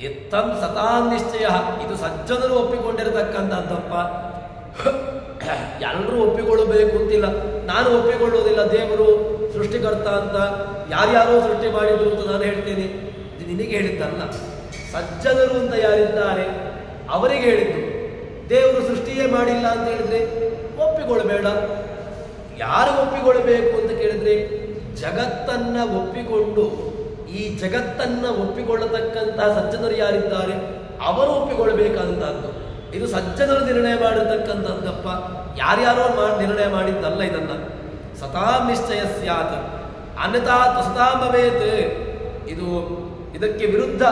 ಇತ್ತಂ ಸತಾಂ ನಿಶ್ಚಯ, ಇದು ಸಜ್ಜನರು ಒಪ್ಪಿಕೊಂಡಿರತಕ್ಕಂಥದ್ದಪ್ಪ. ಎಲ್ಲರೂ ಒಪ್ಪಿಕೊಳ್ಳಬೇಕು ಅಂತಿಲ್ಲ, ನಾನು ಒಪ್ಪಿಕೊಳ್ಳೋದಿಲ್ಲ ದೇವರು ಸೃಷ್ಟಿಕರ್ತ ಅಂತ, ಯಾರ್ಯಾರೋ ಸೃಷ್ಟಿ ಮಾಡಿದ್ರು ಅಂತ ನಾನು ಹೇಳ್ತೇನೆ. ಇದು ನಿನಗೆ ಹೇಳಿದ್ದಲ್ಲ, ಸಜ್ಜನರು ಅಂತ ಯಾರಿದ್ದಾರೆ ಅವರಿಗೆ ಹೇಳಿದ್ದು. ದೇವರು ಸೃಷ್ಟಿಯೇ ಮಾಡಿಲ್ಲ ಅಂತ ಹೇಳಿದ್ರೆ ಒಪ್ಪಿಕೊಳ್ಳಬೇಡ. ಯಾರು ಒಪ್ಪಿಕೊಳ್ಳಬೇಕು ಅಂತ ಕೇಳಿದ್ರೆ, ಜಗತ್ತನ್ನ ಒಪ್ಪಿಕೊಂಡು ಈ ಜಗತ್ತನ್ನ ಒಪ್ಪಿಕೊಳ್ಳತಕ್ಕಂತಹ ಸಜ್ಜನರು ಯಾರಿದ್ದಾರೆ ಅವರು ಒಪ್ಪಿಕೊಳ್ಳಬೇಕಾದಂತಹದ್ದು. ಇದು ಸಜ್ಜನರು ನಿರ್ಣಯ ಮಾಡಿರ್ತಕ್ಕಂಥದ್ದಪ್ಪ, ಯಾರ್ಯಾರೋ ನಿರ್ಣಯ ಮಾಡಿದ್ದಲ್ಲ. ಇದನ್ನ ಸತಾಂ ನಿಶ್ಚಯ ಸ್ಯಾತ್ ಅನ್ಯಥಾ ಸತಾಂ ಭವೇತ್. ಇದಕ್ಕೆ ವಿರುದ್ಧ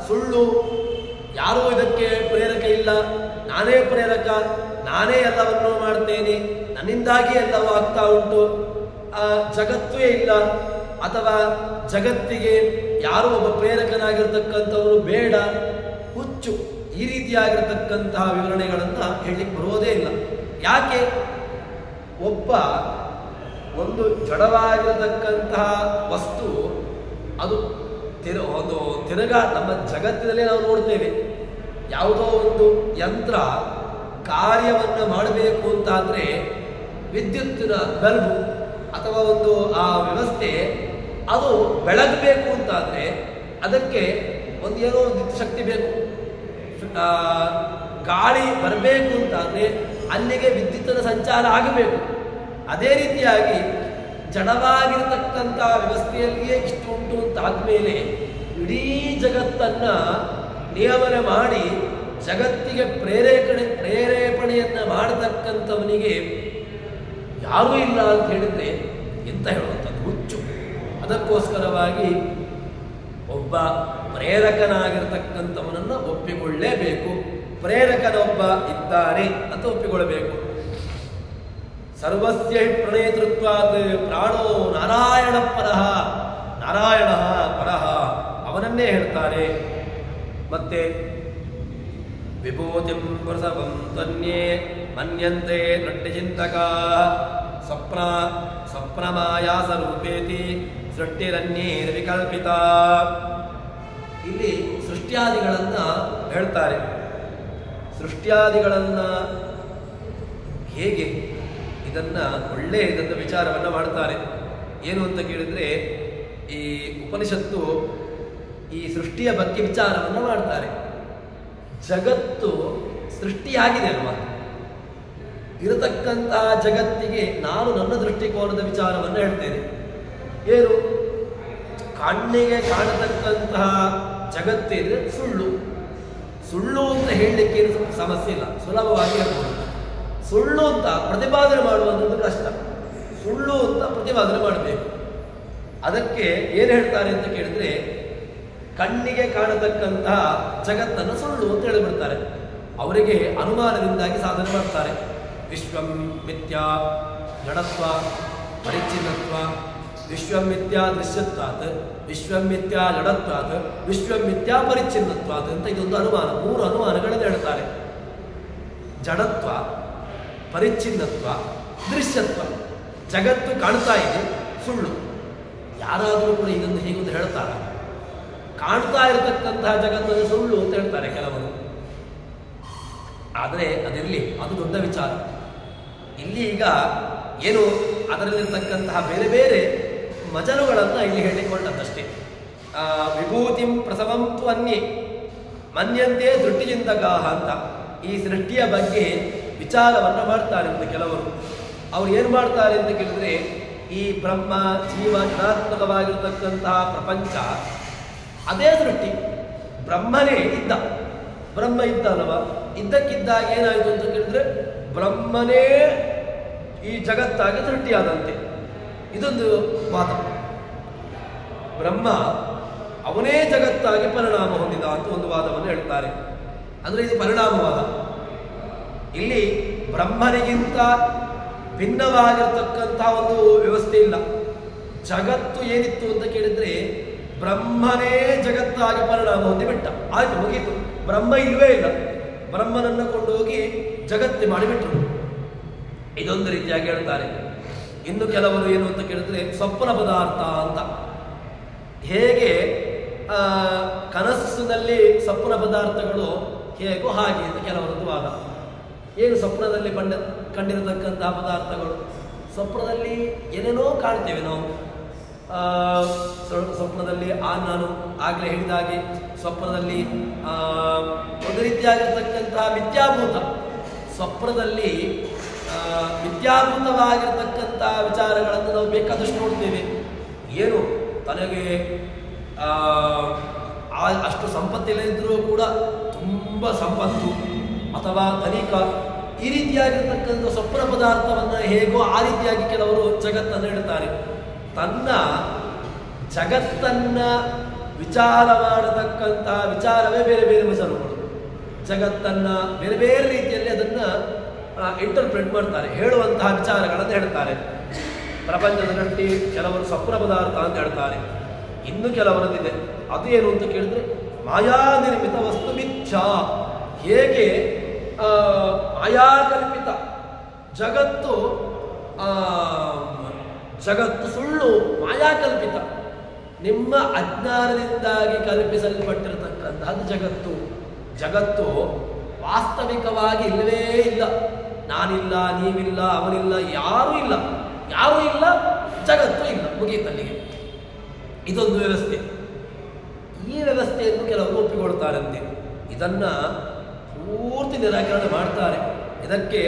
ಸುಳ್ಳು, ಯಾರೂ ಇದಕ್ಕೆ ಪ್ರೇರಕ ಇಲ್ಲ, ನಾನೇ ಪ್ರೇರಕ, ನಾನೇ ಎಲ್ಲವನ್ನೂ ಮಾಡ್ತೇನೆ, ನನ್ನಿಂದಾಗಿ ಎಲ್ಲವೂ ಆಗ್ತಾ ಉಂಟು, ಜಗತ್ತೇ ಇಲ್ಲ, ಅಥವಾ ಜಗತ್ತಿಗೆ ಯಾರೋ ಒಬ್ಬ ಪ್ರೇರಕನಾಗಿರ್ತಕ್ಕಂಥವರು ಬೇಡ, ಹುಚ್ಚು, ಈ ರೀತಿಯಾಗಿರ್ತಕ್ಕಂತಹ ವಿವರಣೆಗಳನ್ನು ಹೇಳಲಿಕ್ಕೆ ಬರೋದೇ ಇಲ್ಲ. ಯಾಕೆ? ಒಂದು ಜಡವಾಗಿರತಕ್ಕಂತಹ ವಸ್ತು ಅದು ತಿರುಗ ನಮ್ಮ ಜಗತ್ತಿನಲ್ಲೇ ನಾವು ನೋಡ್ತೇವೆ. ಯಾವುದೋ ಒಂದು ಯಂತ್ರ ಕಾರ್ಯವನ್ನು ಮಾಡಬೇಕು ಅಂತಾದರೆ ವಿದ್ಯುತ್ತಿನ ಬಲ್ಬು ಅಥವಾ ಒಂದು ಆ ವ್ಯವಸ್ಥೆ ಅದು ಬೆಳಗಬೇಕು ಅಂತಾದರೆ ಅದಕ್ಕೆ ಏನೋ ಒಂದು ಶಕ್ತಿ ಬೇಕು. ಗಾಳಿ ಬರಬೇಕು ಅಂತಾದರೆ ಅಲ್ಲಿಗೆ ವಿದ್ಯುತ್ತಿನ ಸಂಚಾರ ಆಗಬೇಕು. ಅದೇ ರೀತಿಯಾಗಿ ಜಡವಾಗಿರತಕ್ಕಂಥ ವ್ಯವಸ್ಥೆಯಲ್ಲಿಯೇ ಇಷ್ಟು ಉಂಟು ಅಂತಾದ್ಮೇಲೆ ಇಡೀ ಜಗತ್ತನ್ನ ನಿಯಮನ ಮಾಡಿ ಜಗತ್ತಿಗೆ ಪ್ರೇರೇಪಣೆಯನ್ನ ಮಾಡತಕ್ಕಂಥವನಿಗೆ ಯಾರೂ ಇಲ್ಲ ಅಂತ ಹೇಳಿದ್ರೆ ಎಂತ ಹೇಳುವಂಥದ್ದು? ಹುಚ್ಚು. ಅದಕ್ಕೋಸ್ಕರವಾಗಿ ಒಬ್ಬ ಪ್ರೇರಕನಾಗಿರ್ತಕ್ಕಂಥವನನ್ನು ಒಪ್ಪಿಕೊಳ್ಳಲೇಬೇಕು. ಪ್ರೇರಕನೊಬ್ಬ ಇದ್ದಾನೆ ಅಂತ ಒಪ್ಪಿಕೊಳ್ಳಬೇಕು. ಸರ್ವಸ್ಯ ಪ್ರಣೇತೃತ್ವಾತ್ ಪ್ರಾಣೋ ನಾರಾಯಣ ಪರಃ, ನಾರಾಯಣ ಪರಃ, ಅವನನ್ನೇ ಹೇಳ್ತಾರೆ. ಮತ್ತೆ ವಿಭೂತಿಂ ಪ್ರಸವಂ ತನ್ಯೇ ಮನ್ಯಂತೆ ದೃಷ್ಟಿಚಿಂತಕಾ ಸ್ವಪ್ನಮಾಯಾಸ ರೂಪೇತಿ ಸೃಷ್ಟಿರನ್ಯೇರ್ವಿಕಲ್ಪಿತ. ಇಲ್ಲಿ ಸೃಷ್ಟ್ಯಾದಿಗಳನ್ನ ಹೇಳ್ತಾರೆ. ಸೃಷ್ಟ್ಯಾದಿಗಳನ್ನ ಹೇಗೆ ಇದನ್ನ ವಿಚಾರವನ್ನ ಮಾಡ್ತಾರೆ. ಏನು ಅಂತ ಕೇಳಿದ್ರೆ, ಈ ಉಪನಿಷತ್ತು ಈ ಸೃಷ್ಟಿಯ ಬಗ್ಗೆ ವಿಚಾರವನ್ನ ಮಾಡ್ತಾರೆ. ಜಗತ್ತು ಸೃಷ್ಟಿಯಾಗಿದೆ ಅಲ್ವಾ, ಇರತಕ್ಕಂತಹ ಜಗತ್ತಿಗೆ ನಾನು ನನ್ನ ದೃಷ್ಟಿಕೋನದ ವಿಚಾರವನ್ನು ಹೇಳ್ತೇನೆ. ಏನು? ಕಣ್ಣಿಗೆ ಕಾಣತಕ್ಕಂತಹ ಜಗತ್ತಿದ್ರೆ ಸುಳ್ಳು. ಸುಳ್ಳು ಅಂತ ಹೇಳಲಿಕ್ಕೆ ಏನು ಸಮಸ್ಯೆ ಇಲ್ಲ, ಸುಲಭವಾಗಿ ಹೇಳ್ಬೋದು. ಸುಳ್ಳು ಅಂತ ಪ್ರತಿಪಾದನೆ ಮಾಡುವಂಥದ್ದು ಕಷ್ಟ. ಸುಳ್ಳು ಅಂತ ಪ್ರತಿಪಾದನೆ ಮಾಡಬೇಕು. ಅದಕ್ಕೆ ಏನು ಹೇಳ್ತಾರೆ ಅಂತ ಕೇಳಿದ್ರೆ, ಕಣ್ಣಿಗೆ ಕಾಣತಕ್ಕಂತಹ ಜಗತ್ತನ್ನು ಸುಳ್ಳು ಅಂತ ಹೇಳಿಬಿಡ್ತಾರೆ. ಅವರಿಗೆ ಅನುಮಾನದಿಂದಾಗಿ ಸಾಧನೆ ಮಾಡ್ತಾರೆ. ವಿಶ್ವಂ ಮಿಥ್ಯಾ ಜಡತ್ವ ಪರಿಚ್ಛಿನ್ನತ್ವ, ವಿಶ್ವಂ ಮಿಥ್ಯಾ ದೃಶ್ಯತ್ವಾತ್, ವಿಶ್ವಂ ಮಿಥ್ಯಾ ಜಡತ್ವಾತ್, ವಿಶ್ವಂ ಮಿಥ್ಯಾ ಪರಿಚ್ಛಿನ್ನತ್ವಾತ್ ಅಂತ ಇದೊಂದು ಅನುಮಾನ. 3 ಅನುಮಾನಗಳನ್ನು ಹೇಳ್ತಾರೆ. ಜಡತ್ವ, ಪರಿಚ್ಛಿನ್ನತ್ವ, ದೃಶ್ಯತ್ವ. ಜಗತ್ತು ಕಾಣ್ತಾ ಇದೆ, ಸುಳ್ಳು. ಯಾರಾದರೂ ಕೂಡ ಇದನ್ನು ಹೀಗೊಂದು ಹೇಳ್ತಾರೆ. ಕಾಣ್ತಾ ಇರತಕ್ಕಂತಹ ಜಗತ್ತನ್ನು ಸುಳ್ಳು ಅಂತ ಹೇಳ್ತಾರೆ ಕೆಲವರು. ಆದರೆ ಅದಿರಲಿ, ಅದು ದೊಡ್ಡ ವಿಚಾರ. ಇಲ್ಲಿ ಈಗ ಏನು ಅದರಲ್ಲಿರ್ತಕ್ಕಂತಹ ಬೇರೆ ಬೇರೆ ಮಜಲುಗಳನ್ನು ಇಲ್ಲಿ ಹೇಳಿಕೊಂಡದ್ದಷ್ಟೇ. ವಿಭೂತಿಂ ಪ್ರಸವಂತು ಅನ್ಯೇ ಮನ್ಯಂತೆ ದೃಷ್ಟಿಚಿಂತಕಾಹ ಅಂತ ಈ ಸೃಷ್ಟಿಯ ಬಗ್ಗೆ ವಿಚಾರವನ್ನು ಮಾಡ್ತಾರೆ ಅಂತ ಕೆಲವರು. ಅವ್ರು ಏನು ಮಾಡ್ತಾರೆ ಅಂತ ಕೇಳಿದ್ರೆ, ಈ ಬ್ರಹ್ಮ ಜೀವ ಜಡಾತ್ಮಕವಾಗಿರ್ತಕ್ಕಂತಹ ಪ್ರಪಂಚ ಅದೇ ಸೃಷ್ಟಿ. ಬ್ರಹ್ಮನೇ ಇದ್ದ, ಬ್ರಹ್ಮ ಇದ್ದಲ್ವ, ಇದ್ದಕ್ಕಿದ್ದಾಗ ಏನಾಯಿತು ಅಂತ ಕೇಳಿದ್ರೆ ಬ್ರಹ್ಮನೇ ಈ ಜಗತ್ತಾಗಿ ಸೃಷ್ಟಿಯಾದಂತೆ. ಇದೊಂದು ವಾದ. ಬ್ರಹ್ಮ ಅವನೇ ಜಗತ್ತಾಗಿ ಪರಿಣಾಮ ಹೊಂದಿದ ಅಂತ ಒಂದು ವಾದವನ್ನು ಹೇಳ್ತಾರೆ. ಅಂದರೆ ಇದು ಪರಿಣಾಮವಾದ. ಇಲ್ಲಿ ಬ್ರಹ್ಮನಿಗಿಂತ ಭಿನ್ನವಾಗಿರ್ತಕ್ಕಂಥ ಒಂದು ವ್ಯವಸ್ಥೆ ಇಲ್ಲ. ಜಗತ್ತು ಏನಿತ್ತು ಅಂತ ಕೇಳಿದ್ರೆ ಬ್ರಹ್ಮನೇ ಜಗತ್ತಾಗಿ ಪರಿಣಾಮ ಹೊಂದಿ ಬಿಟ್ಟ. ಆಯ್ತು, ಮುಗೀತು. ಬ್ರಹ್ಮ ಇಲ್ವೇ ಇಲ್ಲ. ಬ್ರಹ್ಮನನ್ನು ಕೊಂಡೋಗಿ ಜಗತ್ತೆ ಮಾಡಿಬಿಟ್ರು. ಇದೊಂದು ರೀತಿಯಾಗಿ ಹೇಳ್ತಾರೆ. ಇನ್ನು ಕೆಲವರು ಏನು ಅಂತ ಕೇಳಿದ್ರೆ ಸ್ವಪ್ನ ಪದಾರ್ಥ ಅಂತ. ಹೇಗೆ ಕನಸಿನಲ್ಲಿ ಸ್ವಪ್ನ ಪದಾರ್ಥಗಳು ಹೇಗೋ ಹಾಗೆ ಅಂತ ಕೆಲವರದ್ದು ವಾದ. ಏನು ಸ್ವಪ್ನದಲ್ಲಿ ಕಂಡಿರತಕ್ಕಂತಹ ಪದಾರ್ಥಗಳು? ಸ್ವಪ್ನದಲ್ಲಿ ಏನೇನೋ ಕಾಣ್ತೇವೆ ನಾವು. ಸ್ವಪ್ನದಲ್ಲಿ ನಾನು ಆಗಲೇ ಹೇಳಿದಾಗೆ ಸ್ವಪ್ನದಲ್ಲಿ ಒಂದು ರೀತಿಯಾಗಿರ್ತಕ್ಕಂತಹ ಮಿಥ್ಯಾಭೂತ, ಸ್ವಪ್ನದಲ್ಲಿ ಮಿಥ್ಯಾಭೂತವಾಗಿರ್ತಕ್ಕಂಥ ವಿಚಾರಗಳನ್ನು ನಾವು ಬೇಕಾದಷ್ಟು ನೋಡ್ತೇವೆ. ಏನು ತನಗೆ ಅಷ್ಟು ಸಂಪತ್ತಿಲ್ಲದಿದ್ದರೂ ಕೂಡ ತುಂಬ ಸಂಪತ್ತು ಅಥವಾ ಧನಿಕ, ಈ ರೀತಿಯಾಗಿರ್ತಕ್ಕಂಥ ಸ್ವಪ್ನ ಪದಾರ್ಥವನ್ನು ಹೇಗೋ ಆ ರೀತಿಯಾಗಿ ಕೆಲವರು ಜಗತ್ತನ್ನು ಹೇಳ್ತಾರೆ. ತನ್ನ ಜಗತ್ತನ್ನು ವಿಚಾರ ಮಾಡತಕ್ಕಂಥ ವಿಚಾರವೇ ಬೇರೆ ಬೇರೆ ವಿಚಾರಗಳು. ಜಗತ್ತನ್ನು ಬೇರೆ ಬೇರೆ ರೀತಿಯಲ್ಲಿ ಅದನ್ನು ಇಂಟರ್ಪ್ರೆಟ್ ಮಾಡ್ತಾರೆ, ಹೇಳುವಂತಹ ವಿಚಾರಗಳನ್ನು ಹೇಳ್ತಾರೆ. ಪ್ರಪಂಚದ ದೃಷ್ಟಿ ಕೆಲವರು ಸ್ವಪ್ನ ಪದಾರ್ಥ ಅಂತ ಹೇಳ್ತಾರೆ. ಇನ್ನು ಕೆಲವರದಿದೆ. ಅದು ಏನು ಅಂತ ಕೇಳಿದ್ರೆ ಮಾಯಾ ನಿರ್ಮಿತ ವಸ್ತು ಮಿಥ್ಯಾ. ಹೇಗೆ ಮಾಯಾಕಲ್ಪಿತ ಜಗತ್ತು ಸುಳ್ಳು, ಮಾಯಾಕಲ್ಪಿತ, ನಿಮ್ಮ ಅಜ್ಞಾನದಿಂದಾಗಿ ಕಲ್ಪಿಸಲ್ಪಟ್ಟಿರತಕ್ಕಂಥದ್ದು ಜಗತ್ತು. ಜಗತ್ತು ವಾಸ್ತವಿಕವಾಗಿ ಇಲ್ಲವೇ ಇಲ್ಲ. ನಾನಿಲ್ಲ, ನೀವಿಲ್ಲ, ಅವನಿಲ್ಲ, ಯಾರೂ ಇಲ್ಲ. ಜಗತ್ತು ಇಲ್ಲ, ಮುಗೀತಲ್ಲಿಗೆ. ಇದೊಂದು ವ್ಯವಸ್ಥೆ. ಈ ವ್ಯವಸ್ಥೆಯನ್ನು ಕೆಲವರು ಒಪ್ಪಿಕೊಳ್ತಾರಂತೆ. ಇದನ್ನು ಪೂರ್ತಿ ನಿರಾಕರಣೆ ಮಾಡ್ತಾರೆ. ಇದಕ್ಕೆ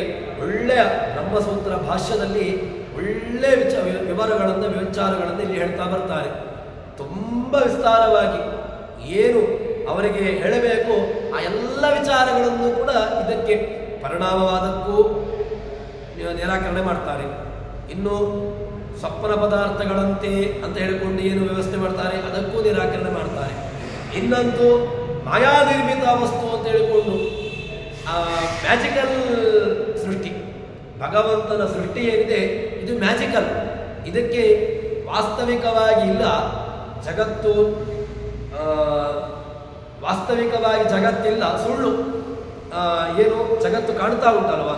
ಒಳ್ಳೆಯ ಬ್ರಹ್ಮಸೂತ್ರ ಭಾಷ್ಯದಲ್ಲಿ ಒಳ್ಳೆಯ ವಿಚಾರಗಳನ್ನು ಇಲ್ಲಿ ಹೇಳ್ತಾ ಬರ್ತಾರೆ. ತುಂಬ ವಿಸ್ತಾರವಾಗಿ ಏನು ಅವರಿಗೆ ಹೇಳಬೇಕು ಆ ಎಲ್ಲ ವಿಚಾರಗಳನ್ನು ಕೂಡ ಇದಕ್ಕೆ ಪರಿಣಾಮವಾದಕ್ಕೂ ನಿರಾಕರಣೆ ಮಾಡ್ತಾರೆ. ಇನ್ನು ಸ್ವಪ್ನ ಪದಾರ್ಥಗಳಂತೆ ಅಂತ ಹೇಳಿಕೊಂಡು ಏನು ವ್ಯವಸ್ಥೆ ಮಾಡ್ತಾರೆ ಅದಕ್ಕೂ ನಿರಾಕರಣೆ ಮಾಡ್ತಾರೆ. ಇನ್ನಂತೂ ಮಾಯಾ ನಿರ್ಮಿತ ವಸ್ತು ಅಂತ ಹೇಳಿಕೊಂಡು ಮ್ಯಾಜಿಕಲ್ ಸೃಷ್ಟಿ, ಭಗವಂತನ ಸೃಷ್ಟಿ ಏನಿದೆ ಇದು ಮ್ಯಾಜಿಕಲ್, ಇದಕ್ಕೆ ವಾಸ್ತವಿಕವಾಗಿ ಇಲ್ಲ ಜಗತ್ತು, ವಾಸ್ತವಿಕವಾಗಿ ಜಗತ್ತಿಲ್ಲ, ಸುಳ್ಳು. ಏನು ಜಗತ್ತು ಕಾಣ್ತಾ ಉಂಟಲ್ವ,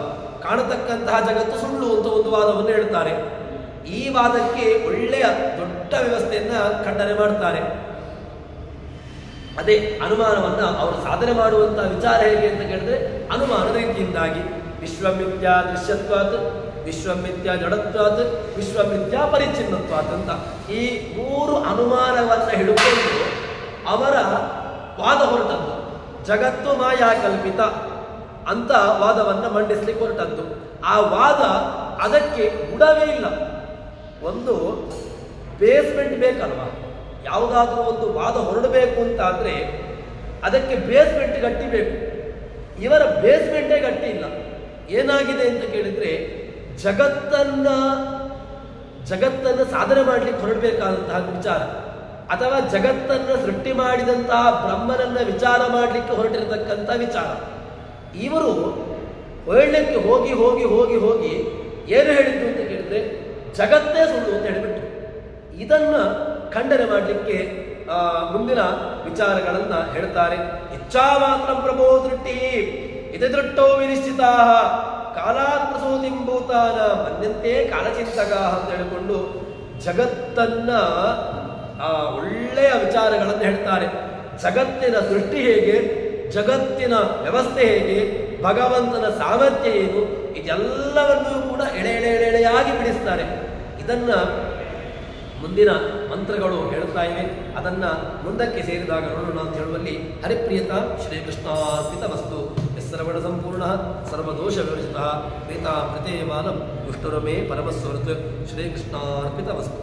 ಕಾಣತಕ್ಕಂತಹ ಜಗತ್ತು ಸುಳ್ಳು ಅಂತ ಒಂದು ವಾದವನ್ನು ಹೇಳ್ತಾರೆ. ಈ ವಾದಕ್ಕೆ ಒಳ್ಳೆಯ ದೊಡ್ಡ ವ್ಯವಸ್ಥೆಯನ್ನು ಖಂಡನೆ ಮಾಡ್ತಾರೆ. ಅದೇ ಅನುಮಾನವನ್ನ ಅವರು ಸಾಧನೆ ಮಾಡುವಂತಹ ವಿಚಾರ ಹೇಗೆ ಅಂತ ಕೇಳಿದ್ರೆ ಅನುಮಾನದ ರೀತಿಯಿಂದಾಗಿ ವಿಶ್ವಮಿಥ್ಯಾ ದೃಶ್ಯತ್ವಾತ್, ವಿಶ್ವಮಿಥ್ಯಾ ಜಡತ್ವಾತ್, ವಿಶ್ವಮಿಥ್ಯಾ ಪರಿಚ್ಛಿನ್ನತ್ವಾತ್ ಅಂತ ಈ ಮೂರು ಅನುಮಾನವನ್ನು ಹಿಡಿದುಕೊಂಡು ಅವರ ವಾದ ಹೊರಟದ್ದು. ಜಗತ್ತು ಮಾಯಾ ಕಲ್ಪಿತ ಅಂತ ವಾದವನ್ನು ಮಂಡಿಸ್ಲಿಕ್ಕೆ ಹೊರಟದ್ದು. ಆ ವಾದ ಅದಕ್ಕೆ ಬುಡವೇ ಇಲ್ಲ. ಒಂದು ಬೇಸ್ಮೆಂಟ್ ಬೇಕಲ್ವಾ, ಯಾವುದಾದ್ರೂ ಒಂದು ವಾದ ಹೊರಡಬೇಕು ಅಂತಾದರೆ ಅದಕ್ಕೆ ಬೇಸ್ಮೆಂಟ್ ಗಟ್ಟಿ ಬೇಕು. ಇವರ ಬೇಸ್ಮೆಂಟೇ ಗಟ್ಟಿ ಇಲ್ಲ. ಏನಾಗಿದೆ ಅಂತ ಕೇಳಿದರೆ ಜಗತ್ತನ್ನು ಸಾಧನೆ ಮಾಡಲಿಕ್ಕೆ ಹೊರಡಬೇಕಾದಂತಹ ವಿಚಾರ, ಅಥವಾ ಜಗತ್ತನ್ನು ಸೃಷ್ಟಿ ಮಾಡಿದಂತಹ ಬ್ರಹ್ಮನನ್ನು ವಿಚಾರ ಮಾಡಲಿಕ್ಕೆ ಹೊರಟಿರತಕ್ಕಂಥ ವಿಚಾರ. ಇವರು ಹೇಳಲಿಕ್ಕೆ ಹೋಗಿ ಹೋಗಿ ಹೋಗಿ ಹೋಗಿ ಏನು ಹೇಳಿದ್ದು ಅಂತ ಕೇಳಿದ್ರೆ ಜಗತ್ತೇ ಸುಳ್ಳು ಅಂತ ಹೇಳಿಬಿಟ್ರು. ಇದನ್ನು ಖಂಡನೆ ಮಾಡಲಿಕ್ಕೆ ಮುಂದಿನ ವಿಚಾರಗಳನ್ನು ಹೇಳ್ತಾರೆ. ಇಚ್ಛಾ ಮಾತ್ರ ಪ್ರಭೋ ದೃಷ್ಟಿ ಇತಿ ದೃಷ್ಟೋ ವಿನಿಶ್ಚಿತಾ ಕಾಲಾತ್ಮಸೂತಿಂಭೂತಾನ ಮನ್ಯಂತೆ ಕಾಲಚಿಂತಕ ಅಂತ ಹೇಳಿಕೊಂಡು ಜಗತ್ತನ್ನ ಒಳ್ಳೆಯ ವಿಚಾರಗಳನ್ನು ಹೇಳ್ತಾರೆ. ಜಗತ್ತಿನ ಸೃಷ್ಟಿ ಹೇಗೆ, ಜಗತ್ತಿನ ವ್ಯವಸ್ಥೆ ಹೇಗೆ, ಭಗವಂತನ ಸಾಮರ್ಥ್ಯ ಏನು, ಇದೆಲ್ಲವನ್ನೂ ಕೂಡ ಎಳೆಯಾಗಿ ಬಿಡಿಸ್ತಾರೆ. ಇದನ್ನ ಮುಂದಿನ ಮಂತ್ರಗಳು ಹೇಳ್ತಾ ಇವೆ. ಅದನ್ನ ಮುಂದಕ್ಕೆ ಸೇರಿದಾಗ ನೋಡೋಣ ಅಂತ ಹೇಳುವಲ್ಲಿ ಹರಿಪ್ರಿಯತ ಶ್ರೀಕೃಷ್ಣಾರ್ಪಿತ ವಸ್ತು ಶ್ರವಣ ಸಂಪೂರ್ಣ ಸರ್ವದೋಷ ವಿವರ್ಜಿತ ಪ್ರೀತಾ ಪ್ರತೇಯಮಾನಂ ವಿಷ್ಣುರಮೇ ಪರಮಸ್ವರತ್ ಶ್ರೀಕೃಷ್ಣಾರ್ಪಿತ ವಸ್ತು.